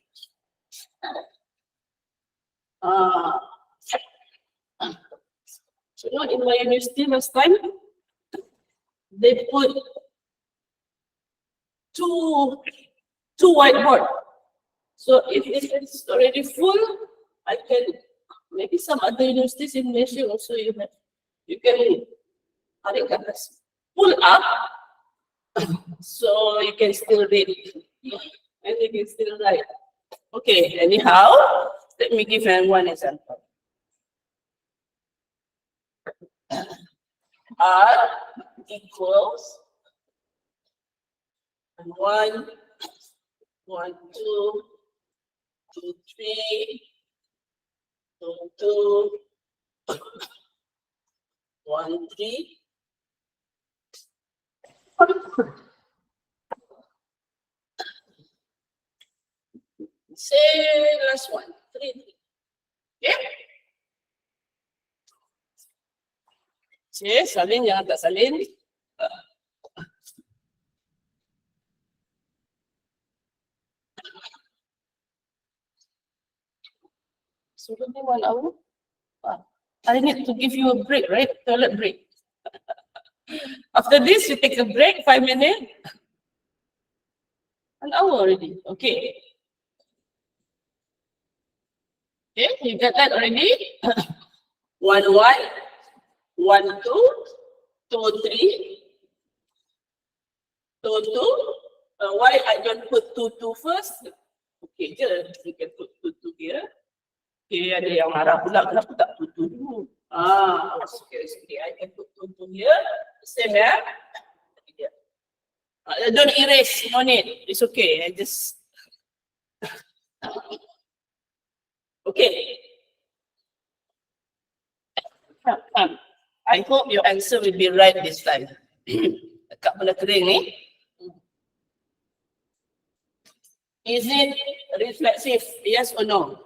So in my university last time, they put two whiteboard. So if it's already full, I can, maybe some other universities in Malaysia also you can pull up, so you can still read and you can still write. Okay, anyhow, let me give you one example. R equals 1, 1, 2, 2, 3, 2, 2, 1, 3. Say last one, 3, 3. Yeah? Okay, salin, jangan tak salin. So, 1 hour. I need to give you a break, right? Toilet break. After this, you take a break, 5 minutes. 1 hour already. Okay. Okay, you got that already? 1, 1, 1, 2, 2, 3, 2, 2. Why I don't put 2, 2 first? Okay, just you can put 2, 2 here. Okay, ada yang marah pula, kenapa tak 2, 2 dulu? Okay, I can put 2, 2 here. Same, yeah? Don't erase, no need. It's okay. I just. Okay. I hope your answer will be right this time. Dekat benda kering ni. Is it reflexive? Yes or no?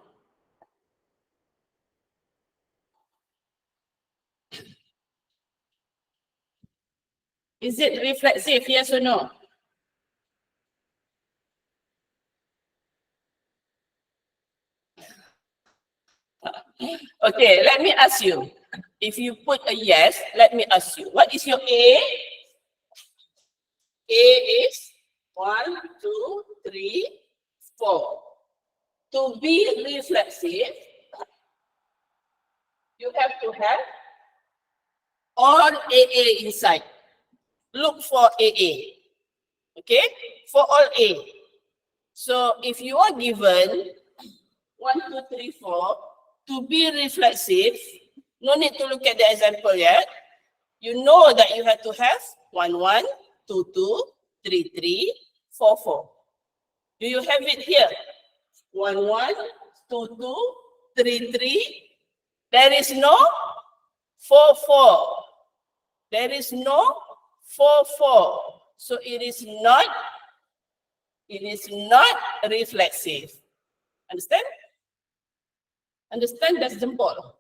Is it reflexive? Yes or no? Okay, let me ask you. if you put a yes, let me ask you, what is your A? A is 1, 2, 3, 4. To be reflexive, you have to have all AA inside. Look for AA. Okay? For all A. So if you are given 1, 2, 3, 4, to be reflexive, no need to look at the example yet. You know that you have to have 1, 1, 2, 2, 3, 3, 4, 4. Do you have it here? 1, 1, 2, 2, 3, 3. There is no 4, 4. There is no 4, 4. So it is not reflexive. Understand? Understand? That's jempol.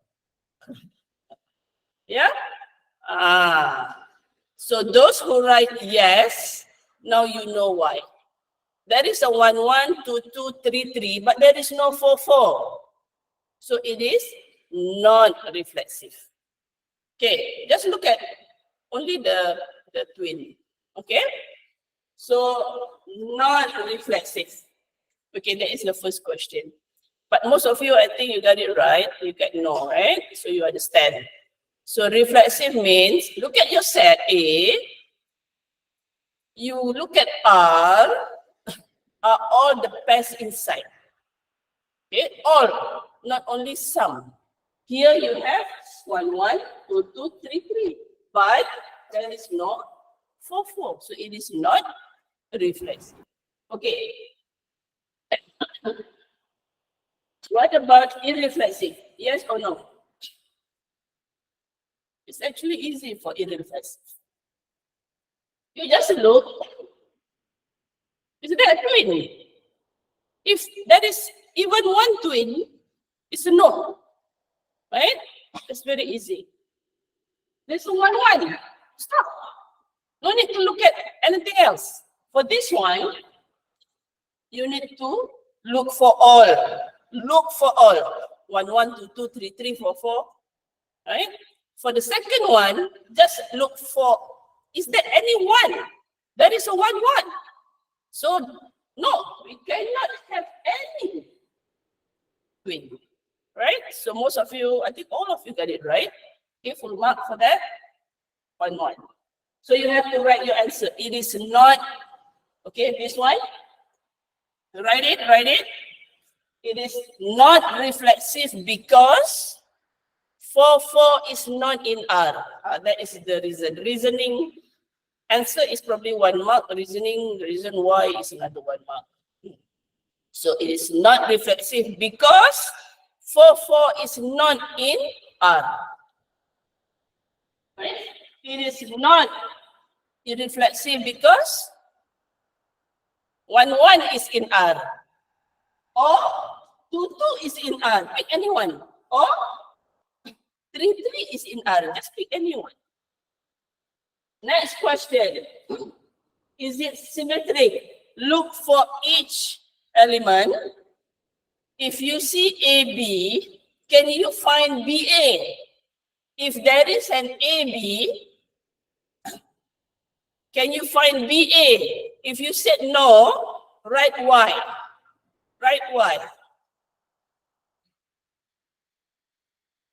Yeah? So those who write yes, now you know why. There is a 1, 1, 2, 2, 3, 3, but there is no 4, 4. So it is non-reflexive. Okay, just look at only the twin. Okay, so non-reflexive. Okay, that is the first question. But most of you, I think you got it right. You get no, right? So you understand. So reflexive means, look at your set A. You look at R, are all the pairs inside. Okay, all, not only some. Here you have 1, 1, 2, 2, 3, 3. But there is no 4, 4. So it is not reflexive. Okay. What about irreflexive? Yes or no? It's actually easy for irreflexive. You just look. Is there a twin? If there is even one twin, it's a no. Right? It's very easy. There's a 1, 1. Stop. No need to look at anything else. For this one, you need to look for all. Look for all. 1, 1, 2, 2, 3, 3, 4, 4. Right? For the second one, just look for, is there any one? There is a 1, 1. So, no, we cannot have any twin. Right? So most of you, I think all of you got it right. Okay, full mark for that. 1, 1. So you have to write your answer. It is not, okay, this one. Write it, write it. It is not reflexive because 4, 4 is not in R. That is the reason. Reasoning answer is probably 1 mark. Reason why is another 1 mark. So it is not reflexive because 4, 4 is not in R. Right? It is not irreflexive because 1, 1 is in R. Or 2, 2 is in R. Pick anyone. Or 3, 3 is in R. Just pick anyone. Next question. Is it symmetric? Look for each element. If you see AB, can you find BA? If there is an AB, can you find BA? If you said no, write Y. Write Y.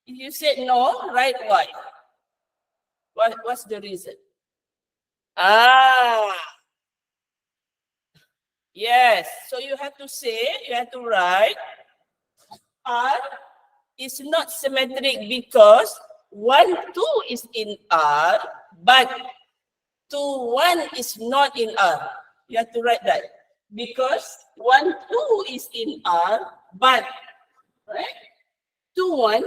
If you said no, write Y. What's the reason? Yes. So you have to say, you have to write R is not symmetric because 1, 2 is in R, but 2, 1 is not in R. You have to write that. Because 1, 2 is in R, but right? 2, 1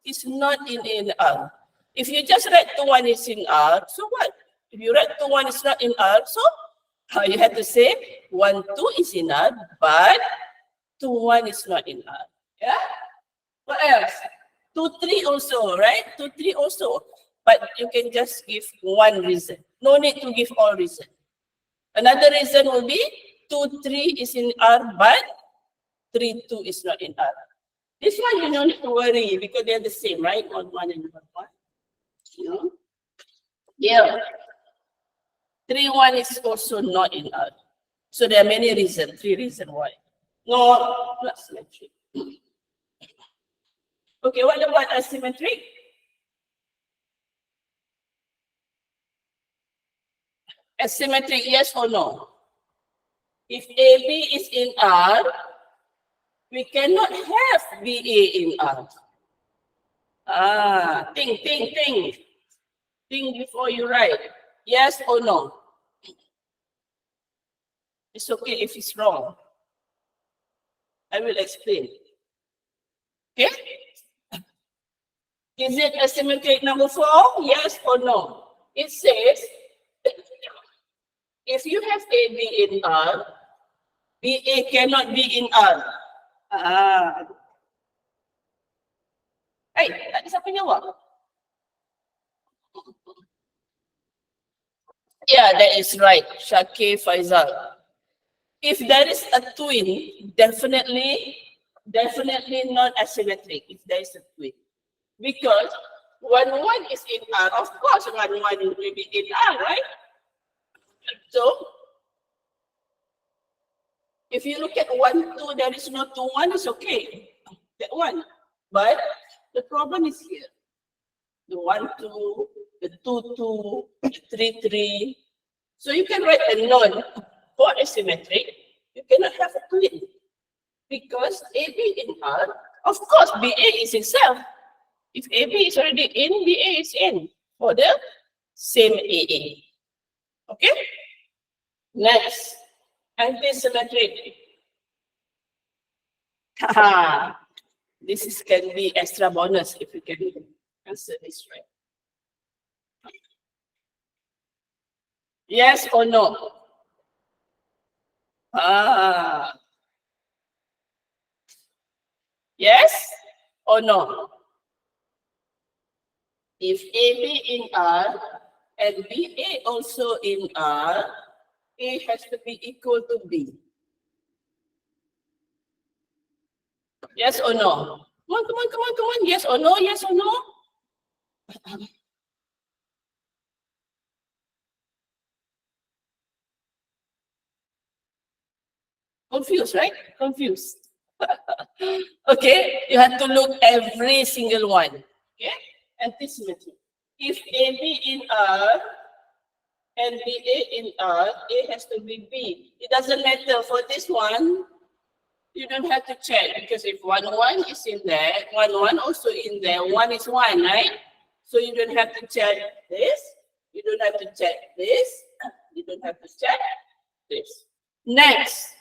is not in R. If you just write 2, 1 is in R, so what? If you write 2, 1 is not in R, so you have to say 1, 2 is in R, but 2, 1 is not in R. Yeah? What else? 2, 3 also, right? 2, 3 also. But you can just give one reason. No need to give all reason. Another reason will be 2, 3 is in R, but 3, 2 is not in R. This one you don't need to worry because they're the same, right? 1, 1 and 1, 1. You know? Yeah. 3, 1 is also not in R. So there are many reasons, 3 reasons why. No, not symmetric. Okay, what about asymmetric? Asymmetric, yes or no? If AB is in R, we cannot have BA in R. Think. Think before you write. Yes or no? It's okay if it's wrong. I will explain. Okay? Is it asymmetric number 4? Yes or no? It says, if you have AB in R, BA cannot be in R. Hey, ada siapa jawab? Yeah, that is right. Shakir Faizal. If there is a twin, definitely not asymmetric if there is a twin. Because 1, 1 is in R, of course 1, 1 will be in R, right? So, if you look at 1, 2, there is no 2, 1, it's okay. That one. But the problem is here. The 1, 2, the 2, 2, the 3, 3. So you can write a none for asymmetric. You cannot have a twin. Because AB in R, of course BA is itself. If AB is already in, BA is in for the same AA. Okay? Next, anti-symmetric. This can be extra bonus if you can answer this right. Yes or no? Yes or no? If AB in R and BA also in R, A has to be equal to B. Yes or no? Come on. Yes or no? Yes or no? Confused, right? Confused. Okay, you have to look every single one. Okay, anti-symmetry. If AB in R and BA in R, A has to be B. It doesn't matter for this one. You don't have to check because if 1, 1 is in there, 1, 1 also in there, 1 is 1, right? So you don't have to check this. You don't have to check this. You don't have to check this. Next,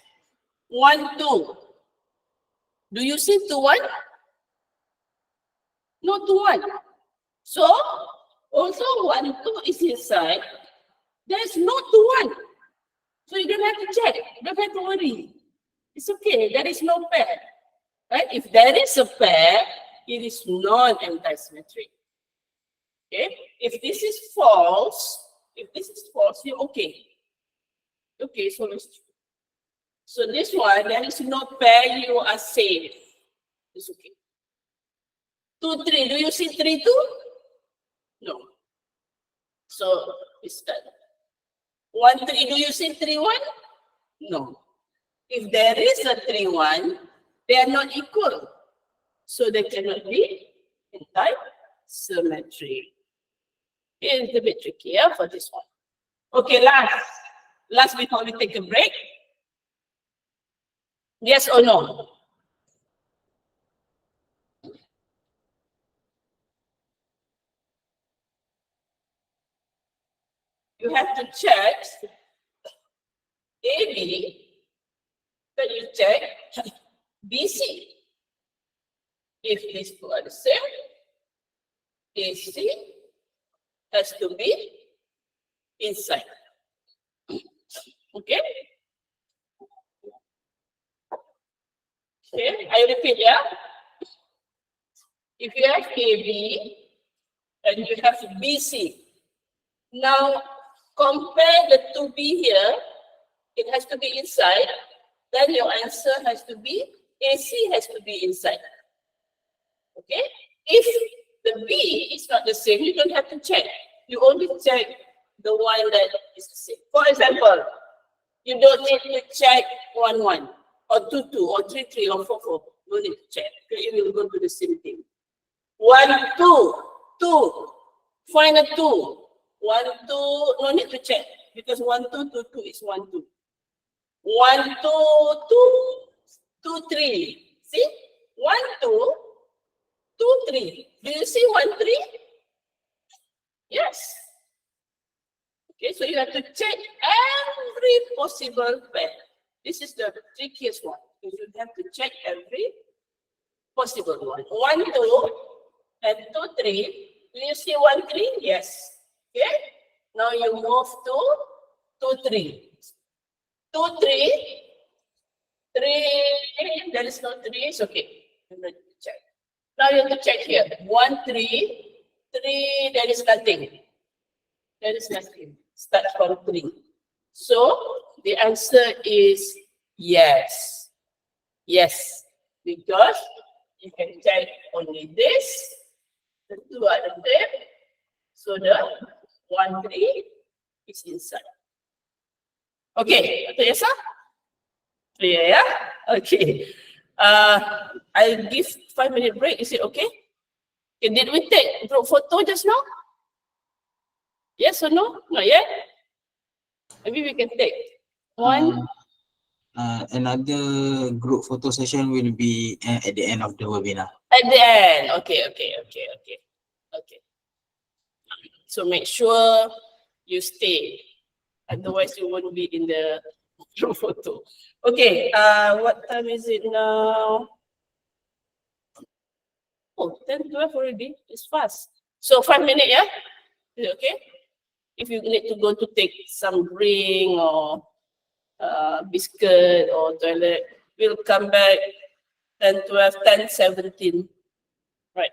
1, 2. Do you see 2, 1? No, 2, 1. So, also 1, 2 is inside. There's no 2, 1. So you don't have to check. You don't have to worry. It's okay. There is no pair. Right? If there is a pair, it is non-antisymmetric. Okay? If this is false, you're okay. Okay, so it's true. So this one, there is no pair, you are safe. It's okay. 2, 3. Do you see 3, 2? No. So it's done. 1, 3. Do you see 3, 1? No. If there is a 3, 1, they are not equal. So they cannot be in type symmetry. It's a bit tricky for this one. Okay, last before we take a break. Yes or no? You have to check AB, then you check BC. If these two are the same, AC has to be inside. Okay? Okay, I repeat, yeah? If you have AB and you have BC, now compare the 2B here, it has to be inside, then your answer has to be AC has to be inside. Okay? If the B is not the same, you don't have to check. You only check the one that is the same. For example, you don't need to check 1, 1, or 2, 2, or 3, 3, or 4, 4. No need to check. Okay, it will go to the same thing. 1, 2, 2. Find a 2. 1, 2, no need to check. Because 1, 2, 2, 2 is 1, 2. 1, 2, 2, 2, 3. See? 1, 2, 2, 3. Do you see 1, 3? Yes. Okay, so you have to check every possible pair. This is the trickiest one. You should have to check every possible one. 1, 2, and 2, 3. Do you see 1, 3? Yes. Okay. Now you move to 2, 3. 2, 3. 3. There is no 3. It's okay. You need to check. Now you have to check here. 1, 3. 3. There is nothing. There is nothing. Start from 3. So the answer is yes. Yes. Because you can check only this. The 2 are the same. So the 1, 3 is inside. Okay. Clear, sir? Clear, yeah? Okay. I give 5-minute break. Is it okay? Okay, did we take group photo just now? Yes or no? Not yet? Maybe we can take one. Another group photo session will be at the end of the webinar. At the end. Okay. So make sure you stay. Otherwise, you won't be in the group photo. Okay. What time is it now? Oh, 10, 12 already. It's fast. So 5 minutes, yeah? Is it okay? If you need to go to take some drink or biscuit or toilet, we'll come back 10, 12, 10, 17. Right.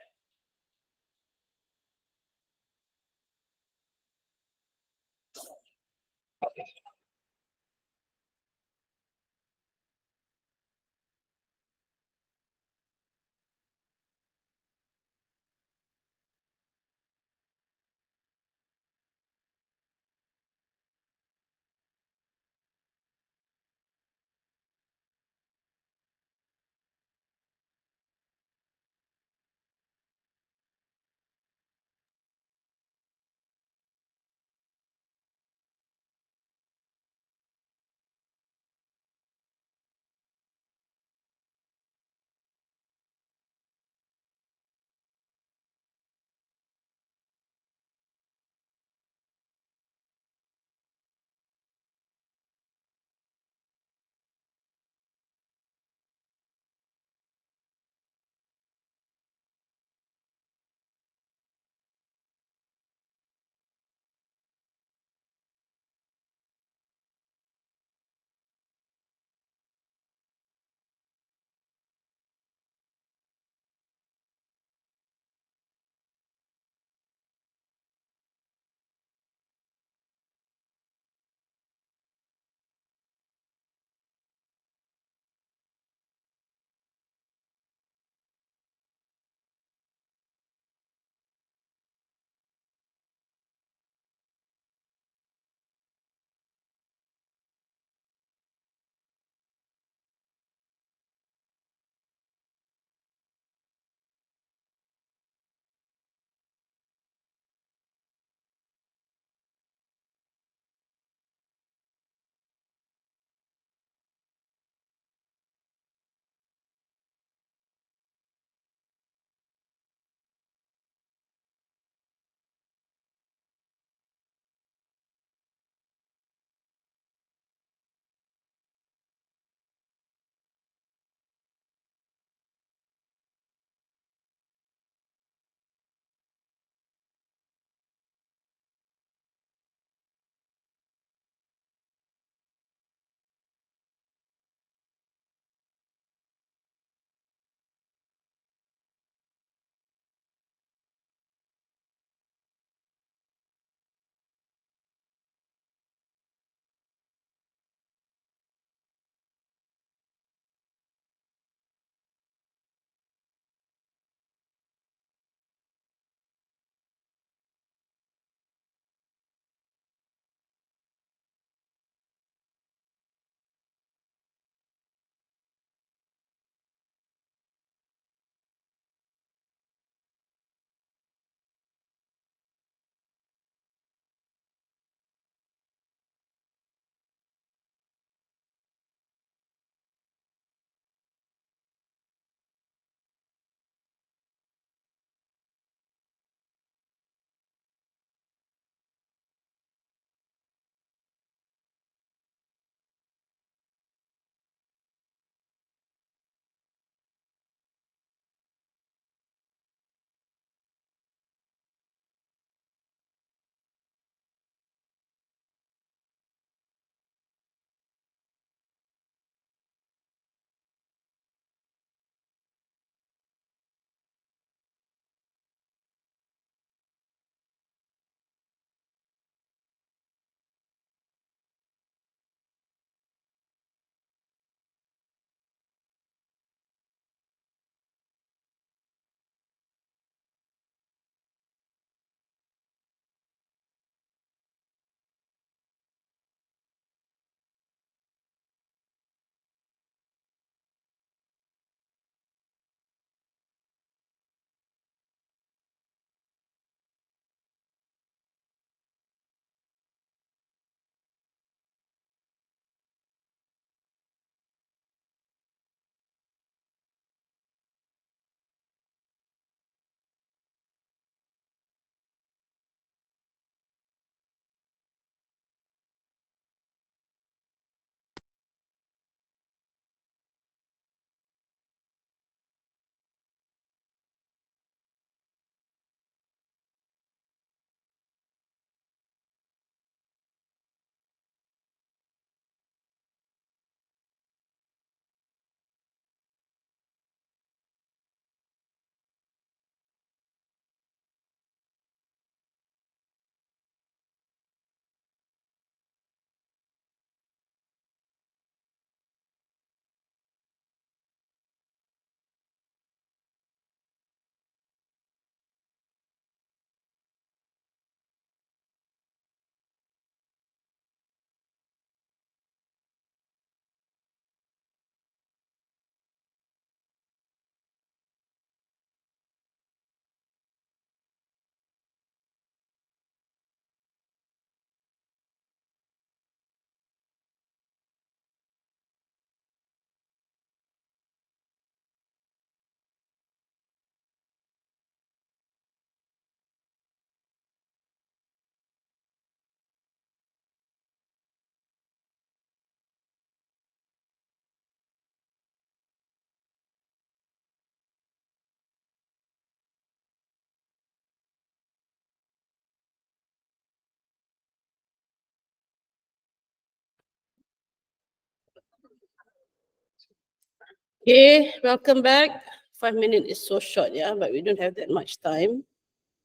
Okay, welcome back. 5 minutes is so short, yeah, but we don't have that much time.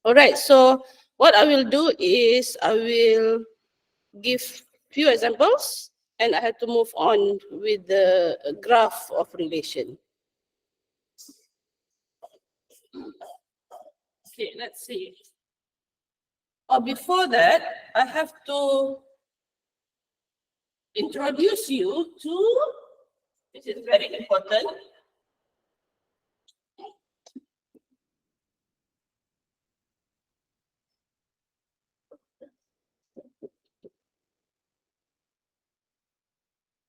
All right, so what I will do is I will give few examples and I have to move on with the graph of relation. Okay, let's see. Before that, I have to introduce you to, this is very important,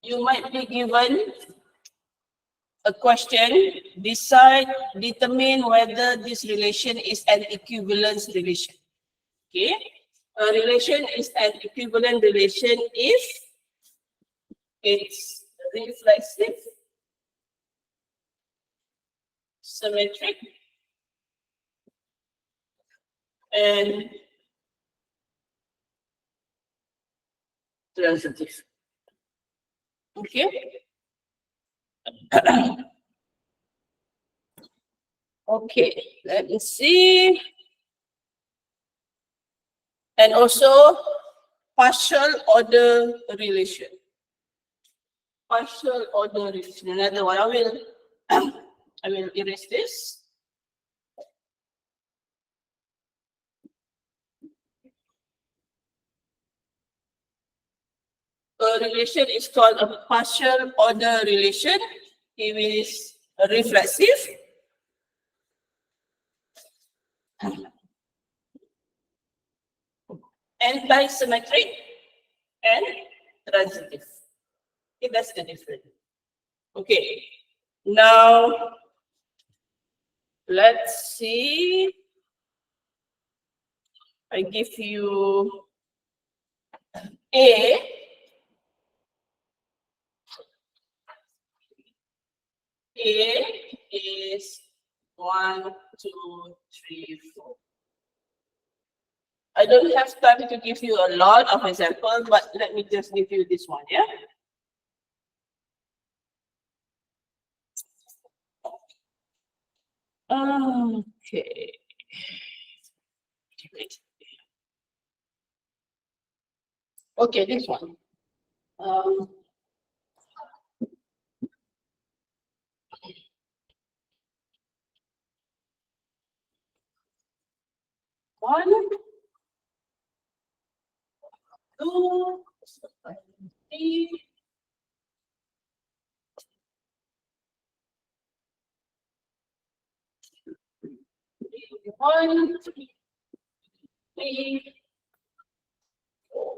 you might be given a question, determine whether this relation is an equivalence relation. Okay, a relation is an equivalent relation if it's reflexive, symmetric, and transitive. Okay. Okay, let me see. And also partial order relation. Partial order relation. Another one. I will erase this. A relation is called a partial order relation. It is reflexive, anti-symmetric, and transitive. Okay, that's the difference. Okay, now let's see. I give you A. A is 1, 2, 3, 4. I don't have time to give you a lot of examples, but let me just give you this one, yeah? Okay. Okay, this one. One, two, three. One, three, four.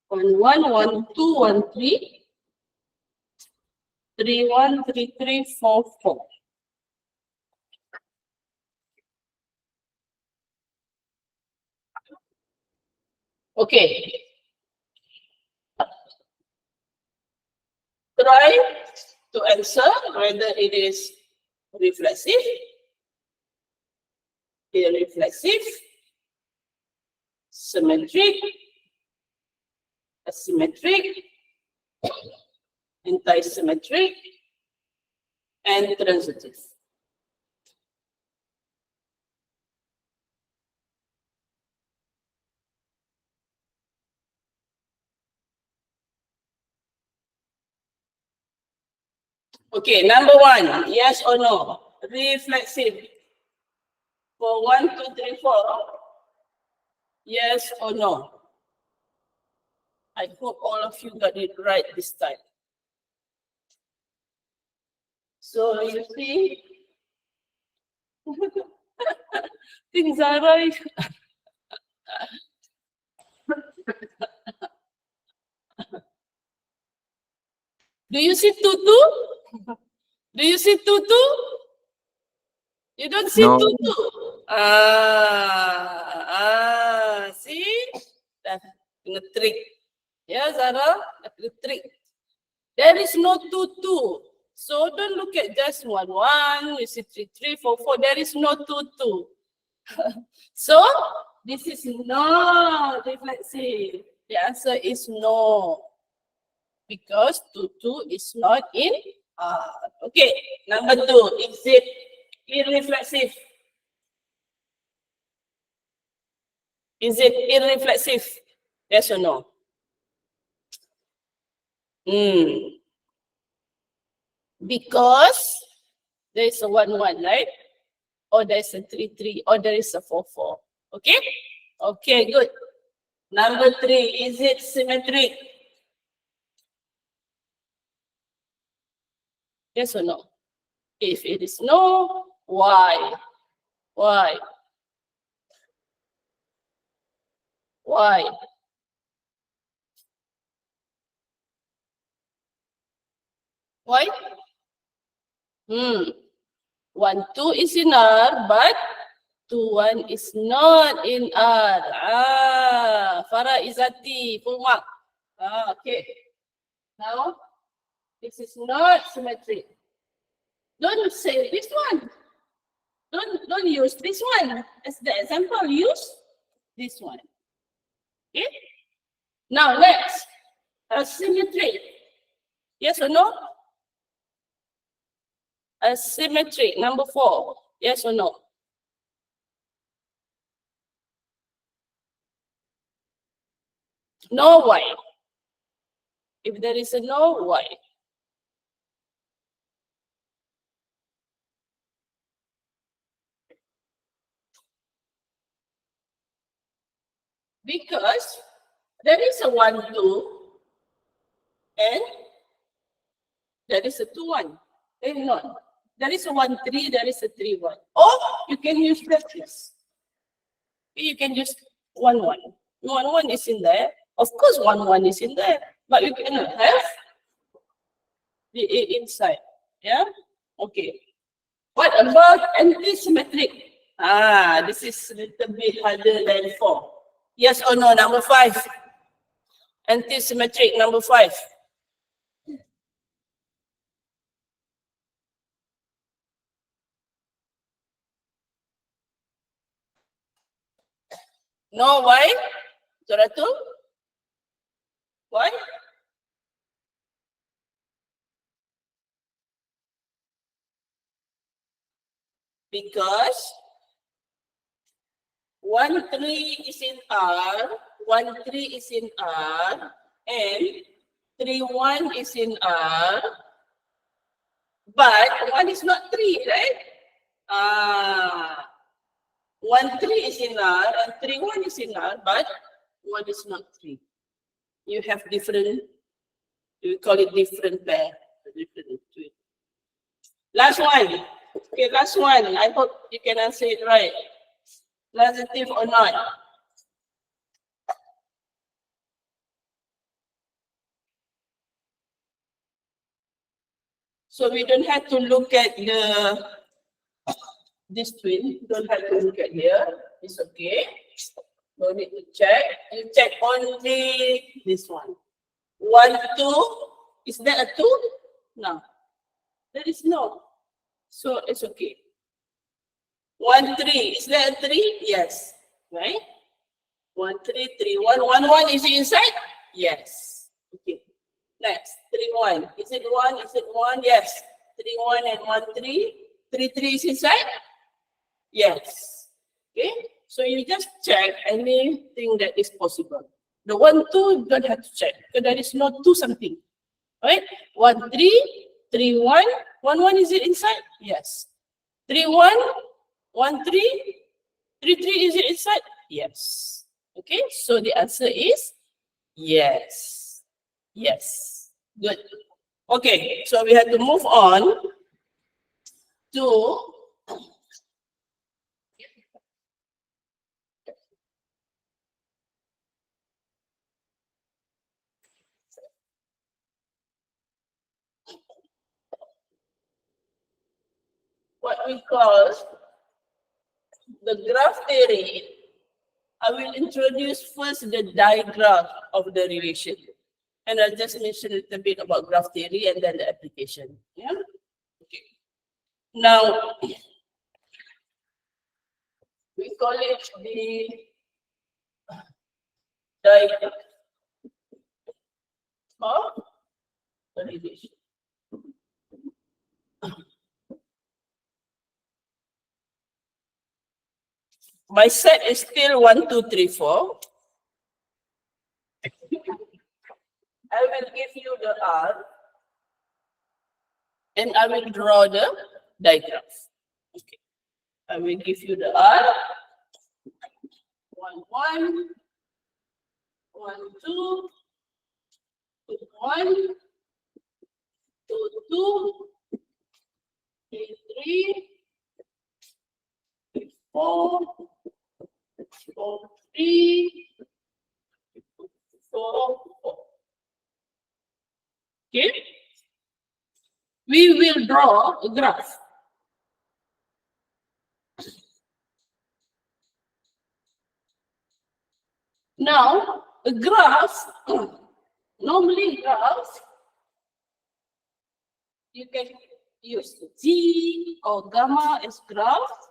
1, 1, 1, 2, 1, 3. 3, 1, 3, 3, 4, 4. Okay. Try to answer whether it is reflexive, irreflexive, symmetric, asymmetric, anti-symmetric, and transitive. Okay, number one, yes or no? Reflexive. For 1, 2, 3, 4. Yes or no? I hope all of you got it right this time. So you see, things are right. Do you see tutu? Do you see tutu? You don't see No. tutu. See? That's the trick. Yeah, Zara, that's the trick. There is no tutu. So don't look at just 1, 1, you see 3, 3, 4, 4. There is no tutu. So this is not reflexive. The answer is no. Because 2 is not in R. Okay, number 2, is it irreflexive? Is it irreflexive? Yes or no? Because there is a 1, right? Or there is a 3, or there is a 4. Okay? Okay, good. Number 3, is it symmetric? Yes or no? If it is no, why? Why? Why? Why? 1, 2 is in R, but 2, 1 is not in R. Farah Izati, full mark. Okay. Now, this is not symmetric. Don't say this one. Don't use this one as the example. Use this one. Okay. Now next, asymmetry. Yes or no? Asymmetry. Number 4. Yes or no? No, why? If there is a no, why? Because there is a 1, 2, and there is a 2, 1. No. There is a 1, 3, there is a 3, 1. Or you can use practice. You can use 1, 1. 1, 1 is in there. Of course, 1, 1 is in there. But you cannot have the inside. Yeah? Okay. What about anti-symmetric? This is a little bit harder than 4. Yes or no? Number 5. Anti-symmetric, number 5. No, why? Suratul? Why? Because 1, 3 is in R, 1, 3 is in R, and 3, 1 is in R, but 1 is not 3, right? 1, 3 is in R, and 3, 1 is in R, but 1 is not 3. You have different, we call it different pair. Different twin. Last one. Okay, last one. I hope you can answer it right. Positive or not? So we don't have to look at this twin. Don't have to look at here. It's okay. No need to check. You check only this one. 1, 2. Is that a 2? No. There is no. So it's okay. 1, 3. Is that a 3? Yes. Right? 1, 3, 3, 1. 1, 1 is inside? Yes. Okay. Next. 3, 1. Is it 1? Is it 1? Yes. 3, 1 and 1, 3. 3, 3 is inside? Yes. Okay. So you just check anything that is possible. The 1, 2 don't have to check because there is no 2 something. Right? 1, 3, 3, 1. 1, 1 is it inside? Yes. 3, 1, 1, 3. 3, 3 is it inside? Yes. Okay. So the answer is yes. Yes. Good. Okay. So we have to move on to what we call the graph theory. I will introduce first the diagram of the relation. And I'll just mention a little bit about graph theory and then the application. Yeah. Okay. Now, we call it the diagram of derivation. My set is still 1, 2, 3, 4. I will give you the R and I will draw the diagram. Okay. I will give you the R. 1, 1, 1, 2, 1, 2, 2, 3, 3, 4, 4, 3, 4, 4. Okay. We will draw a graph. Now, a graph, normally graphs, you can use G or gamma as graph.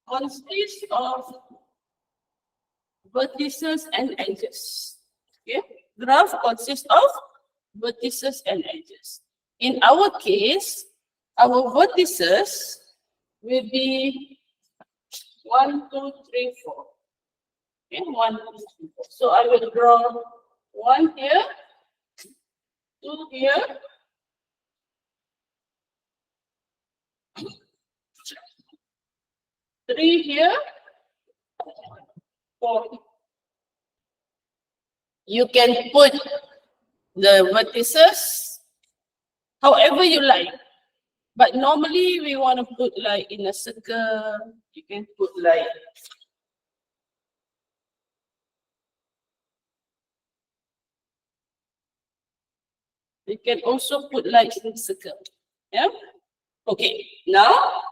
Consists of vertices and edges. Okay, graph consists of vertices and edges. In our case, our vertices will be 1, 2, 3, 4. Okay, 1, 2, 3, 4. So I will draw 1 here, 2 here, 3 here, 4 here. You can put the vertices however you like. But normally we want to put like in a circle. You can put like you can also put like in a circle. Yeah. Okay. Now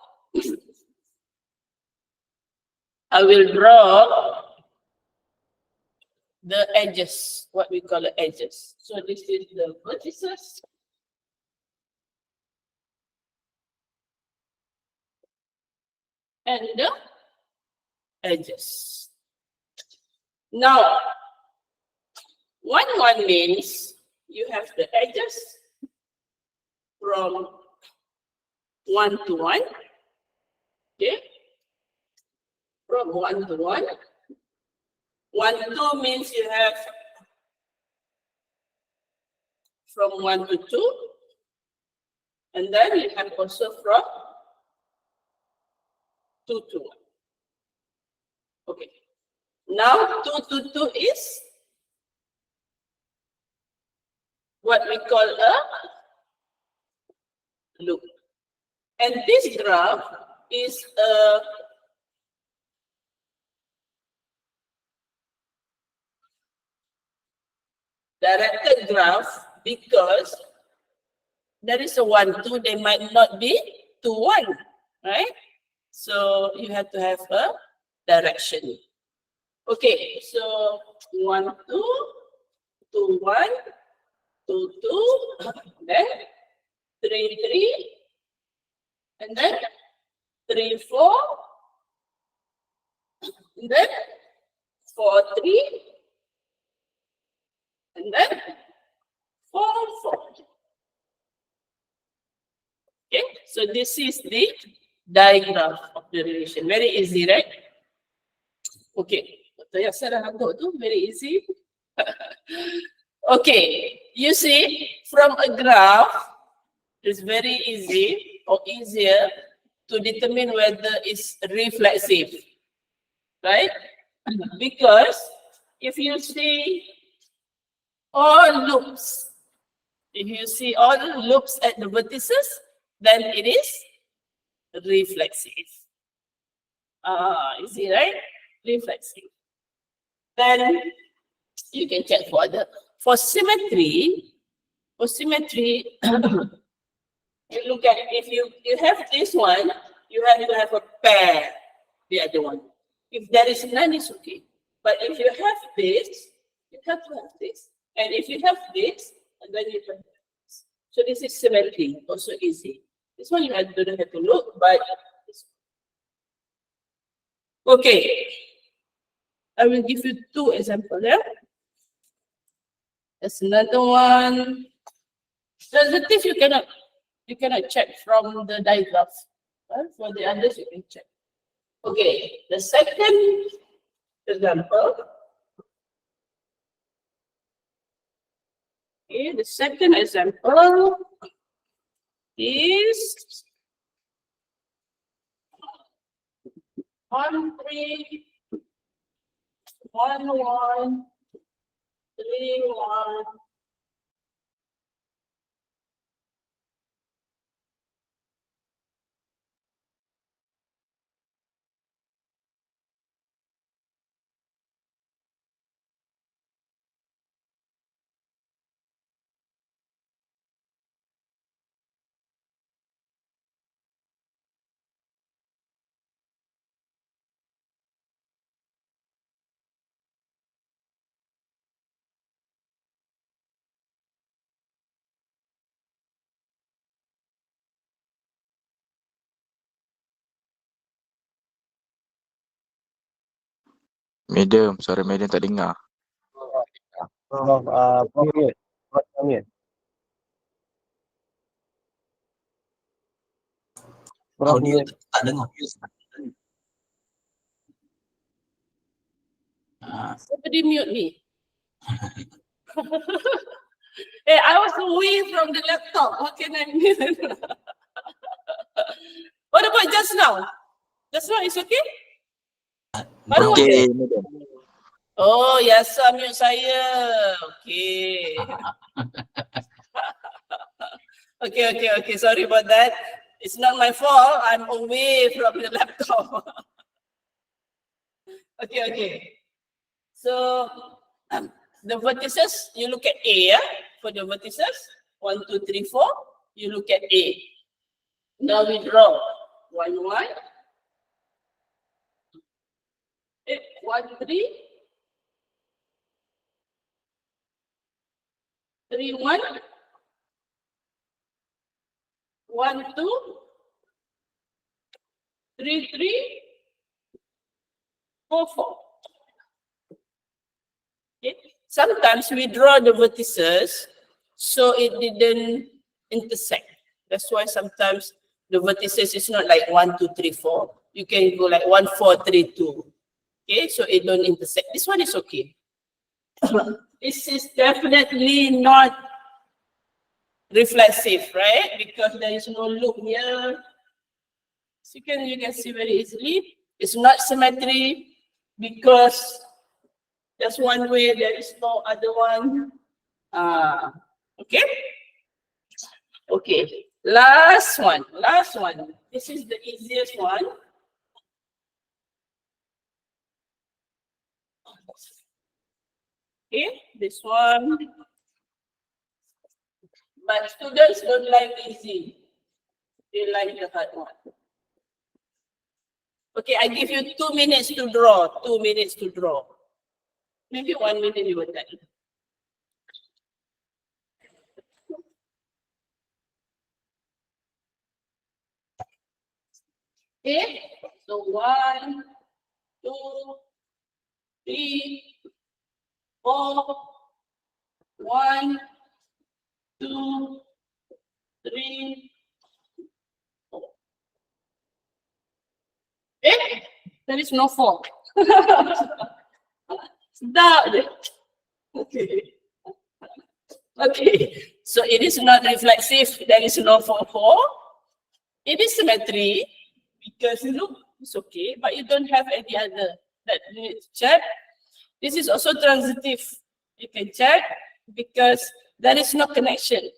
I will draw the edges, what we call the edges. So this is the vertices. And the edges. Now, 1, 1 means you have the edges from 1 to 1. Okay? From 1 to 1. 1, 2 means you have from 1 to 2. And then you have also from 2 to 1. Okay. Now 2 to 2 is what we call a loop. And this graph is a directed graph because there is a 1, 2, they might not be 2, 1, right? So you have to have a direction. Okay, so 1, 2, 2, 1, 2, 2, then 3, 3, and then 3, 4, and then 4, 3, and then 4, 4. Okay, so this is the diagram of the relation. Very easy, right? Okay, very easy. Okay, you see, from a graph, it's very easy or easier to determine whether it's reflexive, right? Because if you see all loops, if you see all loops at the vertices, then it is reflexive. Easy, right? Reflexive. Then you can check for the symmetry. For symmetry, you look at if you have this one, you have to have a pair, the other one. If there is none, it's okay. But if you have this, you have to have this. And if you have this, and then you have this. So this is symmetry, also easy. This one you don't have to look, but this one. Okay. I will give you 2 examples there. There's another one. Transitive you cannot check from the diagraph. For the others you can check. Okay, the second example. Okay, the second example is 131131. Medium, suara medium tak dengar. Prof, period. Prof, period. Prof, Audio mute. tak dengar. Somebody mute me. Hey, I was away from the laptop. How can I mute? What about just now? Just now is okay? Baru Okay, okay. medium. Oh, yes, mute saya. Okay. Okay. Sorry about that. It's not my fault. I'm away from the laptop. Okay. So, the vertices, you look at A, yeah? For the vertices, 1, 2, 3, 4, you look at A. Now we draw 1, 1, 1, 3, 3, 1, 1, 2, 3, 3, 4, 4. Okay. Sometimes we draw the vertices so it didn't intersect. That's why sometimes the vertices is not like 1, 2, 3, 4. You can go like 1, 4, 3, 2. Okay, so it don't intersect. This one is okay. This is definitely not reflexive, right? Because there is no loop here. So you can see very easily. It's not symmetry because there's one way, there is no other one. Okay. Okay. Last one. This is the easiest one. Okay, this one. But students don't like easy. They like the hard one. Okay, I give you 2 minutes to draw. 2 minutes to draw. Maybe 1 minute you will tell. Okay, so 1, 2, 3, 4, 1, 2, 3, 4. There is no 4. Stop. Okay. So it is not reflexive. There is no 4, 4. It is symmetry because look, it's okay, but you don't have any other that you need to check. This is also transitive. You can check because there is no connection,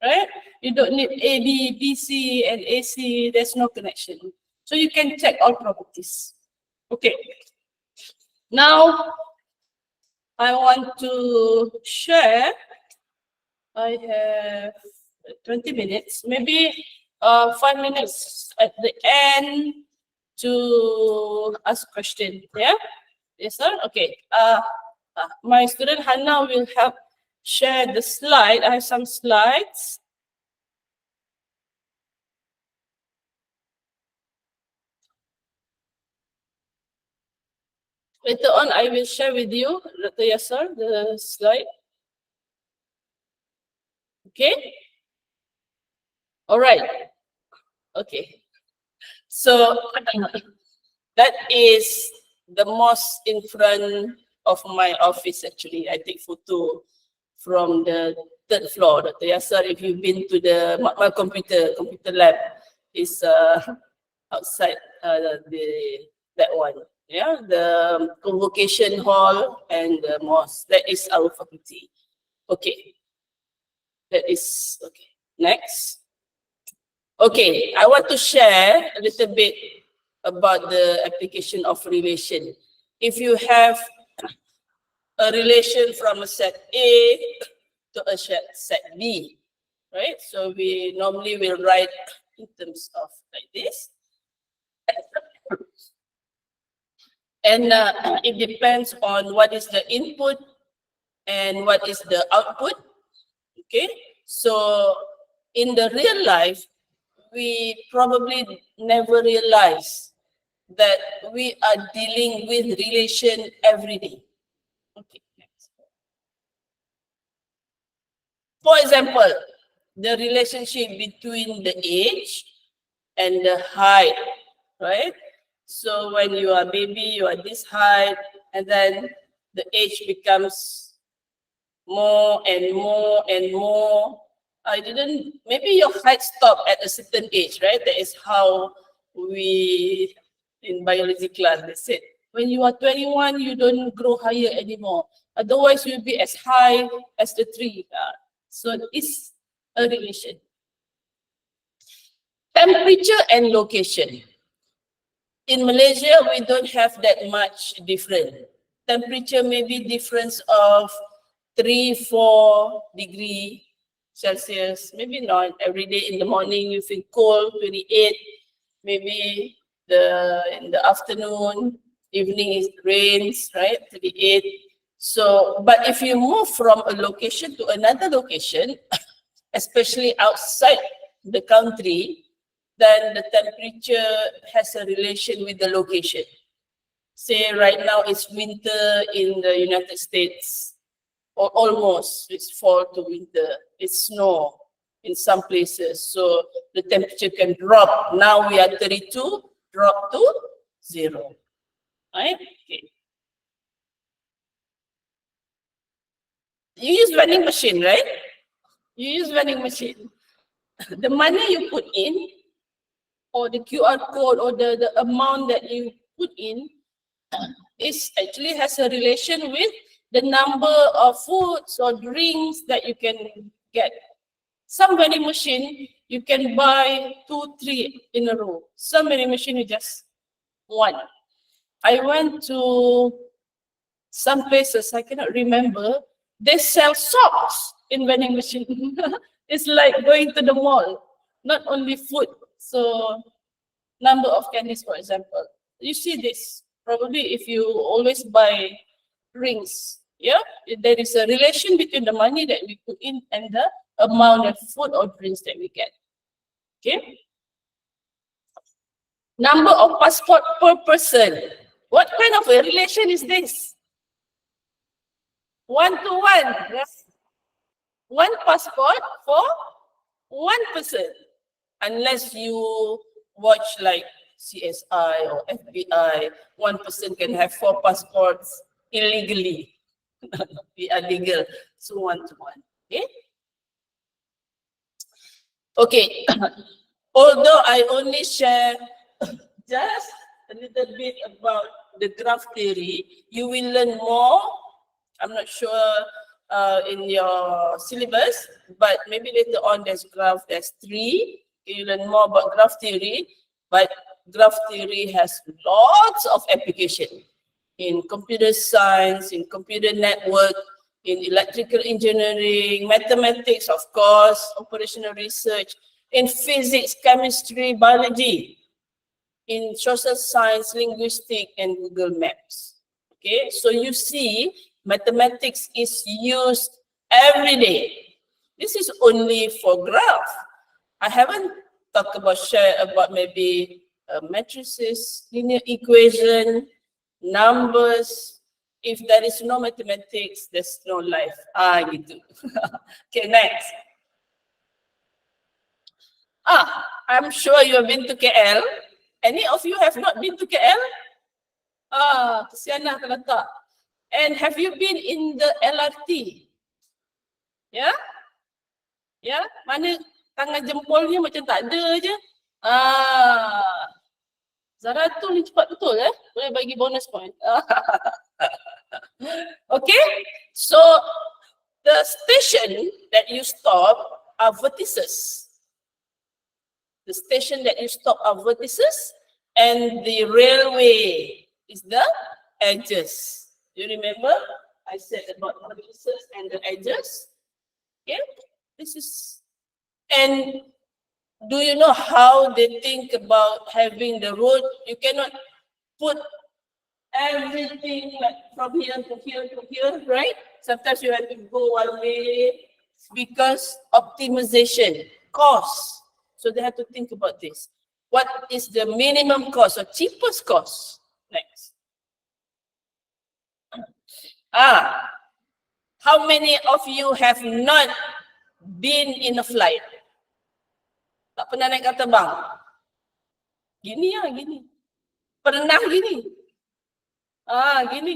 right? You don't need AB, BC, and AC. There's no connection. So you can check all properties. Okay. Now, I want to share. I have 20 minutes, maybe 5 minutes at the end to ask question. Yeah? Yes, sir? Okay. My student Hannah will help share the slide. I have some slides. Later on, I will share with you, Dr. Yasser, the slide. Okay. All right. Okay. So that is the mosque in front of my office. Actually, I take photo from the third floor. Dr. Yasser, if you've been to my computer lab, is outside that one. Yeah, the convocation hall and the mosque. That is our faculty. Okay, that is okay. Next. Okay, I want to share a little bit about the application of relation. If you have a relation from a set A to a set B, right? So we normally will write in terms of like this. And it depends on what is the input and what is the output. Okay, so in the real life, we probably never realize that we are dealing with relation every day. Okay, next. For example, the relationship between the age and the height, right? So when you are baby, you are this height, and then the age becomes more and more and more. Maybe your height stop at a certain age, right? That is how we, in biology class, they said, when you are 21, you don't grow higher anymore. Otherwise, you'll be as high as the tree. So it's a relation. Temperature and location. In Malaysia, we don't have that much difference. Temperature may be difference of 3-4 degree Celsius, maybe not. Every day in the morning you feel cold, 28. Maybe in the afternoon, evening it rains, right? 38. So, but if you move from a location to another location, especially outside the country, then the temperature has a relation with the location. Say right now it's winter in the United States, or almost, it's fall to winter, it's snow in some places. So the temperature can drop. Now we are 32, drop to 0, right? Okay. You use vending machine, right? You use vending machine. The money you put in, or the QR code, or the amount that you put in, is actually has a relation with the number of foods or drinks that you can get. Some vending machine, you can buy 2, 3 in a row. Some vending machine, you just one. I went to some places, I cannot remember, they sell socks in vending machine. It's like going to the mall, not only food. So number of candies, for example. You see this, probably if you always buy drinks, yeah, there is a relation between the money that we put in and the amount of food or drinks that we get. Okay. Number of passport per person. What kind of a relation is this? 1-to-1. Yes. One passport for one person. Unless you watch like CSI or FBI, one person can have 4 passports illegally. We are legal, so 1-to-1. Okay. Okay. Although I only share just a little bit about the graph theory, you will learn more. I'm not sure in your syllabus, but maybe later on there's 3. You learn more about graph theory, but graph theory has lots of application in computer science, in computer network, in electrical engineering, mathematics, of course, operational research, in physics, chemistry, biology, in social science, linguistics, and Google Maps. Okay, so you see, mathematics is used every day. This is only for graph. I haven't talked about maybe matrices, linear equation, numbers. If there is no mathematics, there's no life. Gitu. Okay, next. I'm sure you have been to KL. Any of you have not been to KL? Kesianlah kalau tak. And have you been in the LRT? Ya? Ya? Mana tangan jempolnya macam tak ada je. Zara tu ni cepat betul boleh bagi bonus point. Okay, so the station that you stop are vertices. The station that you stop are vertices and the railway is the edges. You remember I said about vertices and the edges? Okay, this is, and do you know how they think about having the road? You cannot put everything like from here to here to here, right? Sometimes you have to go one way because optimization, cost. So they have to think about this. What is the minimum cost or cheapest cost? Next. How many of you have not been in a flight? Tak pernah naik kapal terbang? Gini gini. Pernah gini?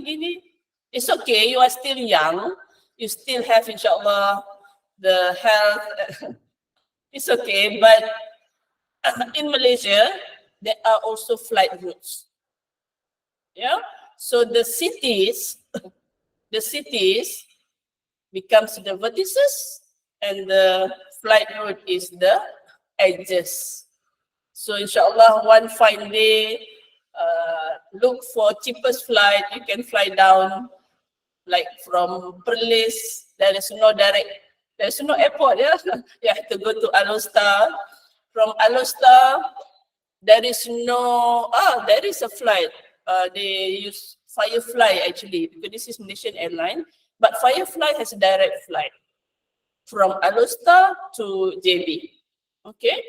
Gini. It's okay, you are still young. You still have, insyaAllah, the health. It's okay, but in Malaysia, there are also flight routes. Yeah, so the cities becomes the vertices and the flight route is the edges. So inshallah, one fine day, look for cheapest flight. You can fly down like from Perlis. There is no direct, there's no airport. You have to go to Alostar. From Alostar, there is no, there is a flight. They use Firefly actually, because this is Malaysian airline, but Firefly has a direct flight from Alostar to JB. Okay,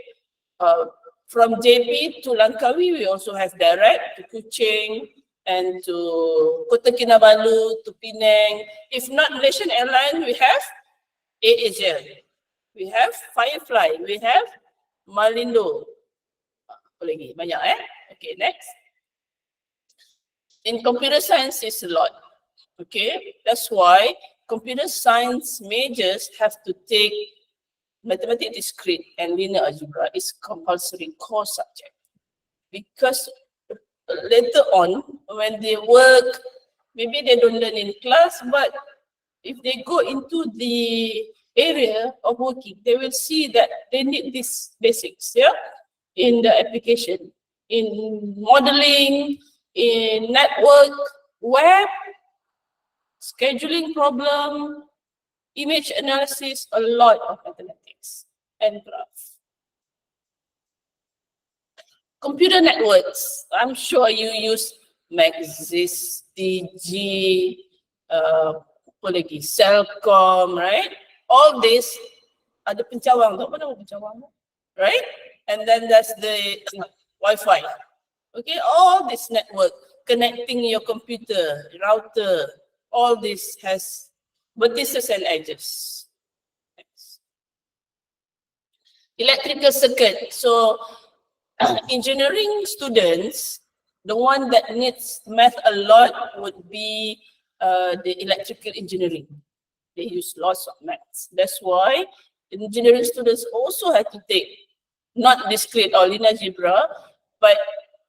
from JB to Langkawi, we also have direct to Kuching and to Kota Kinabalu, to Penang. If not Malaysian airline, we have AirAsia, we have Firefly, we have Malindo. Apa lagi? Banyak Okay, next. In computer science is a lot. Okay, that's why computer science majors have to take mathematics discrete and linear algebra is compulsory core subject. Because later on, when they work, maybe they don't learn in class, but if they go into the area of working, they will see that they need these basics, in the application, in modeling, in network, web, scheduling problem, image analysis, a lot of mathematics and graph. Computer networks, I'm sure you use Maxis, DG, Cellcom, right? All this ada pencawang, tak mana pencawang, right? And then there's the Wi-Fi. Okay, all this network connecting your computer, router, all this has vertices and edges. Next. Electrical circuit. So engineering students, the one that needs math a lot would be the electrical engineering. They use lots of maths. That's why engineering students also have to take not discrete or linear algebra, but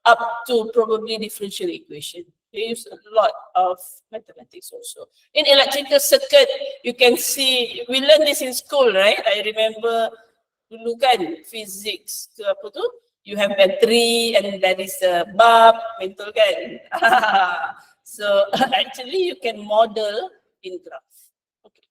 up to probably differential equation. They use a lot of mathematics also. In electrical circuit, you can see, we learned this in school, right? I remember dulu kan, physics ke apa tu, you have battery and there is a bulb, betul kan? So actually you can model in graph. Okay.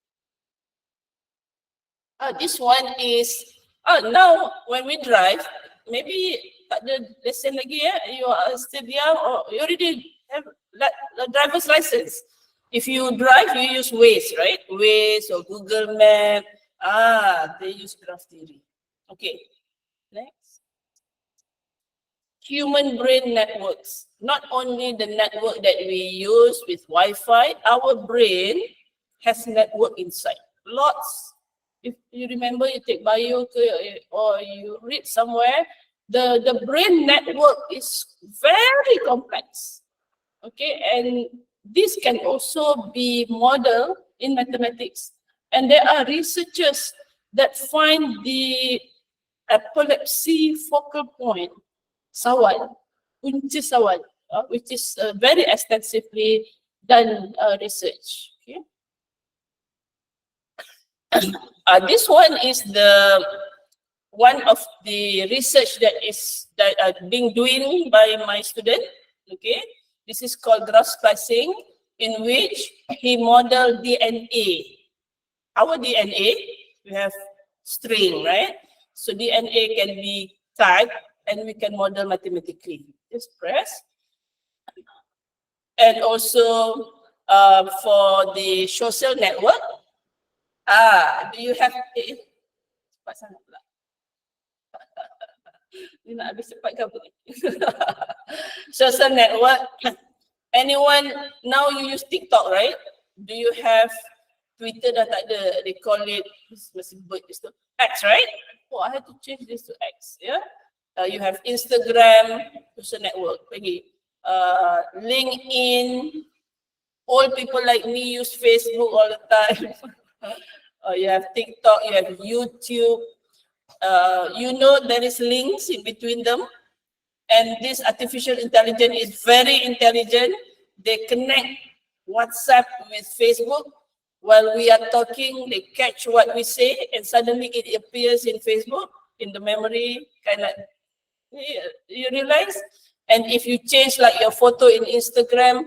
This one is, now when we drive, maybe tak ada lesson lagi you are still young or you already have a driver's license. If you drive, you use Waze, right? Waze or Google Map. They use graph theory. Okay, next. Human brain networks. Not only the network that we use with Wi-Fi, our brain has network inside. Lots if you remember, you take bio or you read somewhere, the brain network is very complex. Okay, and this can also be modeled in mathematics. And there are researchers that find the epilepsy focal point, sawan, punca sawan, which is very extensively done research. Okay. This one is one of the research that being doing by my student. Okay, this is called graph splicing, in which he modeled DNA. Our DNA, we have string, right? So DNA can be tagged and we can model mathematically. Just press. And also for the social network, do you have cepat sangat pula. Ni nak habis cepat ke apa ni? Social network. Anyone, now you use TikTok, right? Do you have Twitter? Dah tak ada. They call it, masih bird is X, right? Oh, I had to change this to X, yeah? You have Instagram, social network. Lagi. LinkedIn. Old people like me use Facebook all the time. You have TikTok, you have YouTube. You know there is links in between them. And this artificial intelligence is very intelligent. They connect WhatsApp with Facebook. While we are talking, they catch what we say and suddenly it appears in Facebook, in the memory, kind of, you realize? And if you change like your photo in Instagram,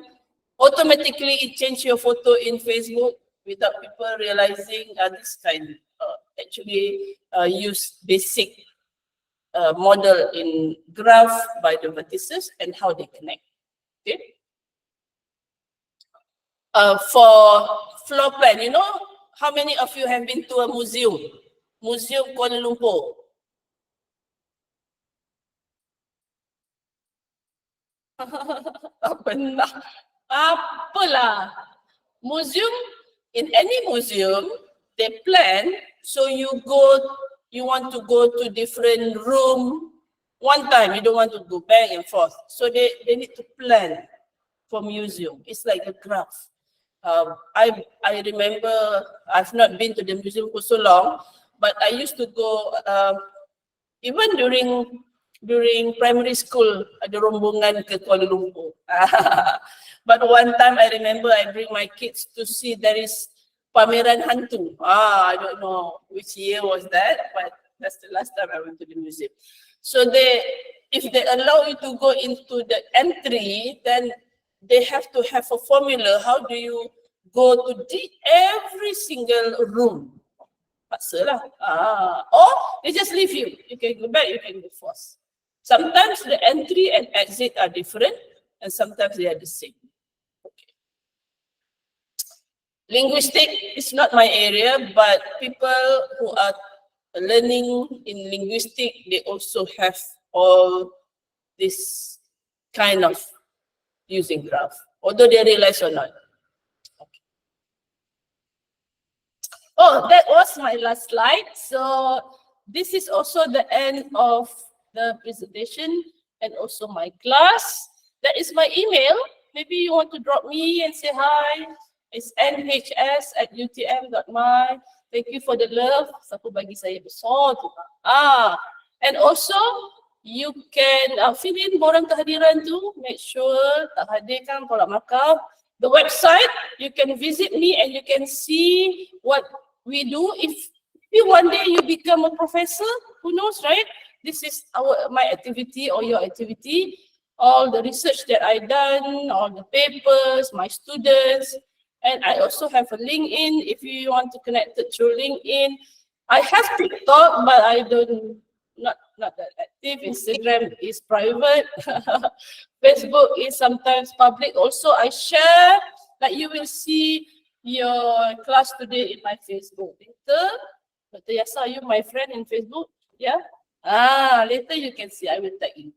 automatically it changes your photo in Facebook without people realizing this kind actually use basic model in graph by the vertices and how they connect. Okay. For floor plan, you know, how many of you have been to a museum? Museum Kuala Lumpur. Pernah. Apalah. Museum, in any museum, they plan, so you want to go to different room one time, you don't want to go back and forth. So they need to plan for museum. It's like a graph. I remember, I've not been to the museum for so long, but I used to go, even during primary school, ada rombongan ke Kuala Lumpur. But one time I remember I bring my kids to see there is pameran hantu. I don't know which year was that, but that's the last time I went to the museum. So if they allow you to go into the entry, then they have to have a formula. How do you go to every single room? Paksa lah. Or they just leave you. You can go back, you can go forth. Sometimes the entry and exit are different, and sometimes they are the same. Okay. Linguistic is not my area, but people who are learning in linguistic, they also have all this kind of using graph, although they realize or not. Okay. Oh, that was my last slide. So this is also the end of the presentation and also my class. That is my email. Maybe you want to drop me and say hi. It's nhs@utm.my. Thank you for the love. Siapa bagi saya besar tu. And also you can fill in borang kehadiran tu. Make sure tak hadirkan tolak markah. The website, you can visit me and you can see what we do. If one day you become a professor, who knows, right? This is my activity or your activity. All the research that I done, all the papers, my students, and I also have a LinkedIn if you want to connect it through LinkedIn. I have TikTok, but I don't, not that active. Instagram is private. Facebook is sometimes public. Also, I share, like you will see your class today in my Facebook. Dr. Yasa, are you my friend in Facebook? Yeah? Later you can see, I will tag you.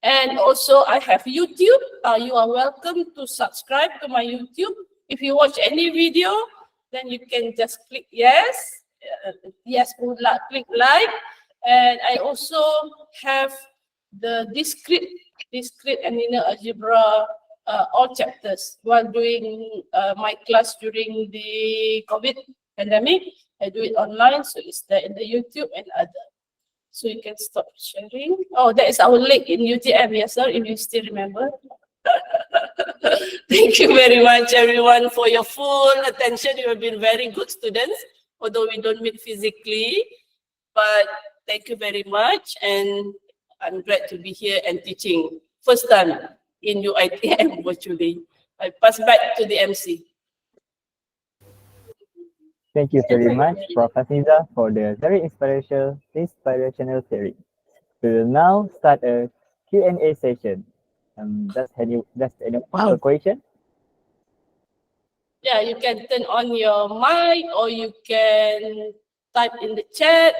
And also I have YouTube. You are welcome to subscribe to my YouTube. If you watch any video, then you can just click yes. yes, click like. And I also have the discrete and linear algebra all chapters while doing my class during the COVID pandemic. I do it online, so it's there in the YouTube and other. So you can stop sharing. Oh, that is our link in UTM, yes sir, if you still remember. Thank you very much everyone for your full attention. You have been very good students, although we don't meet physically, but thank you very much, and I'm glad to be here and teaching first time in UITM virtually. I pass back to the MC. Thank you very much, Prof. Haniza, for the very inspirational theory. We will now start a Q&A session. Does anyone have a question? Yeah, you can turn on your mic or you can type in the chat.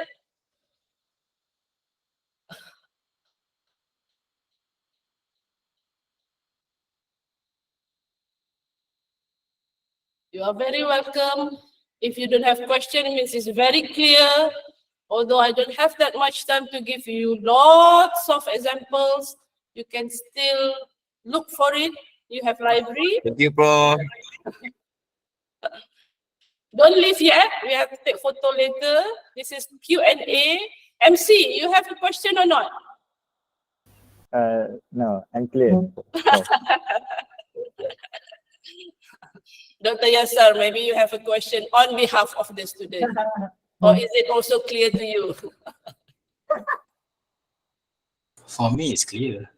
You are very welcome. If you don't have question, it means it's very clear. Although I don't have that much time to give you lots of examples, you can still look for it. You have library. Thank you, Prof. Don't leave yet. We have to take photo later. This is Q&A. MC, you have a question or not? No, I'm clear. Dr. Yasser, maybe you have a question on behalf of the student. Or is it also clear to you? For me, it's clear.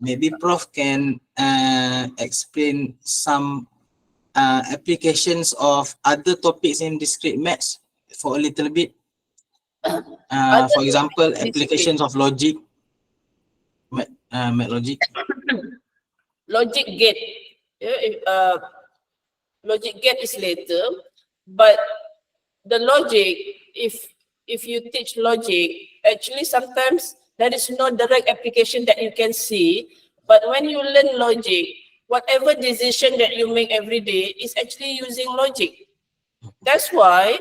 Maybe Prof can explain some applications of other topics in discrete maths for a little bit. For example, applications of logic, math logic. Logic gate. Logic gate is later, but the logic, if you teach logic, actually sometimes there is no direct application that you can see, but when you learn logic, whatever decision that you make every day is actually using logic. That's why,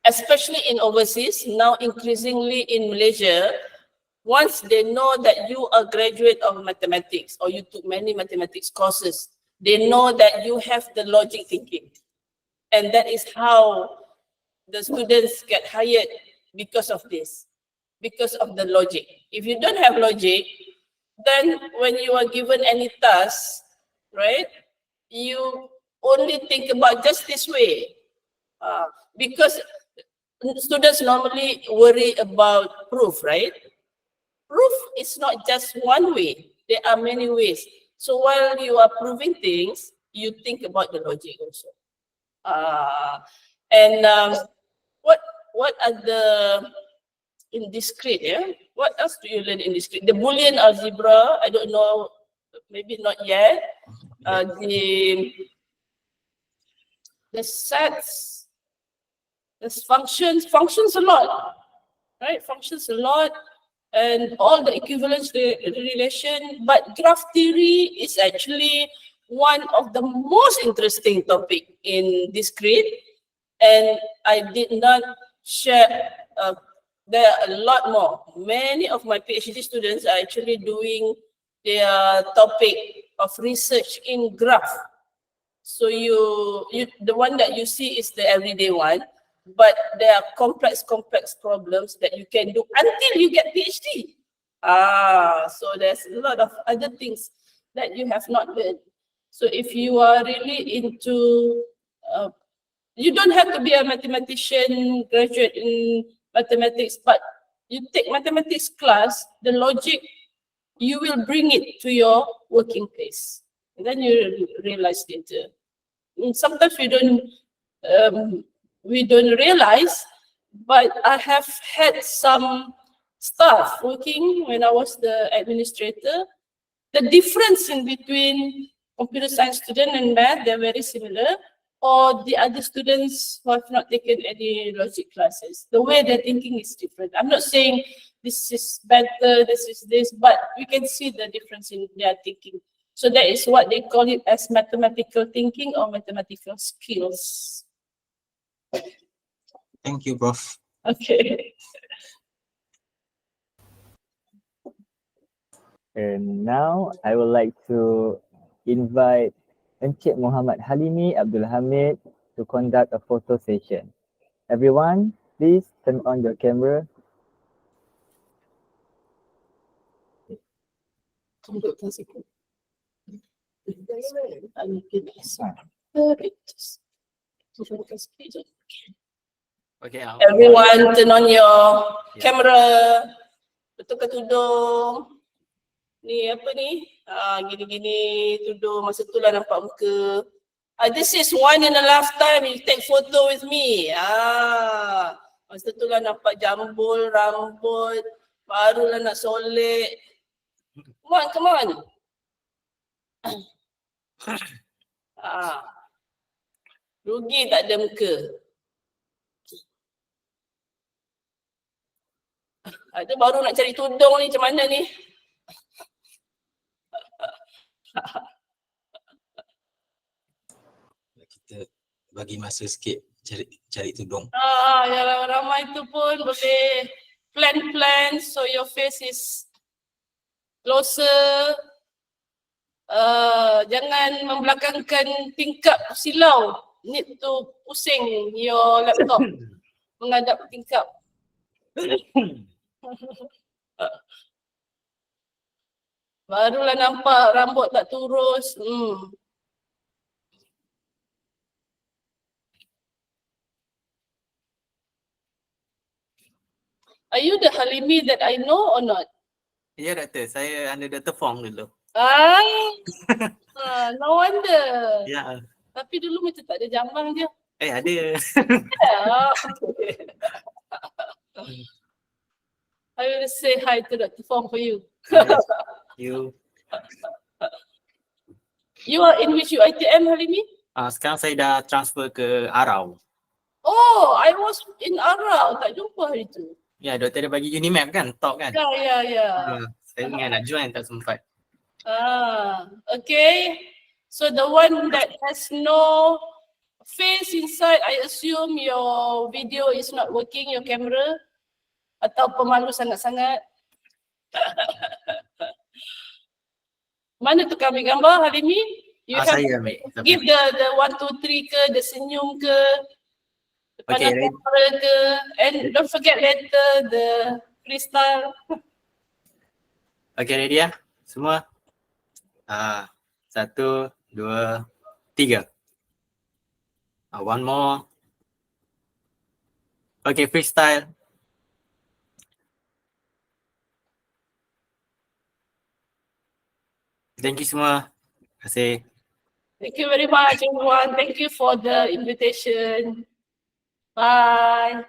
especially in overseas, now increasingly in Malaysia, once they know that you are a graduate of mathematics or you took many mathematics courses, they know that you have the logic thinking. And that is how the students get hired because of this, because of the logic. If you don't have logic, then when you are given any task, right, you only think about just this way. Because students normally worry about proof, right? Proof is not just one way. There are many ways. So while you are proving things, you think about the logic also. What are the in discrete? Yeah, what else do you learn in discrete? The Boolean algebra. I don't know. Maybe not yet. The sets. There's functions a lot, right? Functions a lot. And all the equivalence relation, but graph theory is actually one of the most interesting topic in discrete, and I did not share. There are a lot more. Many of my PhD students are actually doing their topic of research in graph. So the one that you see is the everyday one, but there are complex problems that you can do until you get PhD. So there's a lot of other things that you have not learned. So if you are really into, you don't have to be a mathematician, graduate in mathematics, but you take mathematics class, the logic, you will bring it to your working place. And then you realize later. And sometimes we don't realize, but I have had some staff working when I was the administrator. The difference in between computer science student and math, they're very similar, or the other students who have not taken any logic classes. The way they're thinking is different. I'm not saying this is better, this is this, but we can see the difference in their thinking. So that is what they call it as mathematical thinking or mathematical skills. Thank you, Prof. Okay. And now I would like to invite Encik Muhammad Halimi Abdul Hamid to conduct a photo session. Everyone, please turn on your camera. Okay, Everyone turn on your camera. Betulkan tudung. Ni apa ni? Gini-gini tudung. Masa tu lah nampak muka. This is one in a lifetime. You take photo with me. Masa tu lah nampak jambul, rambut. Barulah nak solek. Come on, come on. Rugi tak ada muka. Ada baru nak cari tudung ni macam mana ni? Kita bagi masa sikit cari tudung. Yang ramai tu pun boleh plan so your face is closer. Jangan membelakangkan tingkap silau. Need to pusing your laptop menghadap tingkap. Barulah nampak rambut tak turus. Are you the Halimi that I know or not? ya doktor, saya under Dr. Fong dulu. No wonder. Ya, Tapi dulu macam tak ada jambang je. ada. I will say hi to Dr. Fong for you. You. You are in which UiTM, Halimi? Sekarang saya dah transfer ke Arau. Oh, I was in Arau. Tak jumpa hari tu. Ya, doktor ada bagi Unimap kan? Talk kan? Ya. Saya ingat nak join tak sempat. Okay. So the one that has no face inside, I assume your video is not working, your camera. Atau pemalu sangat-sangat. Mana tu kami gambar, Halimi? You have Saya ambil. give the 1, 2, 3 ke, the senyum ke, the pandang Okay, kamera ke, and don't forget later the freestyle. Okay, ready ya? Semua? 1, 2, 3. One more. Okay, freestyle. Thank you semua. Terima kasih. Thank you very much, everyone. Thank you for the invitation. Bye.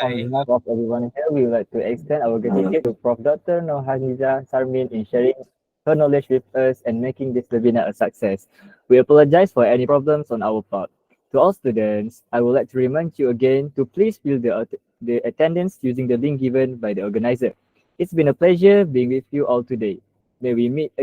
On behalf of everyone here, we would like to extend our gratitude to Prof. Dr. Haniza Saman in sharing her knowledge with us and making this webinar a success. We apologize for any problems on our part. To all students, I would like to remind you again to please fill the attendance using the link given by the organizer. It's been a pleasure being with you all today. May we meet again.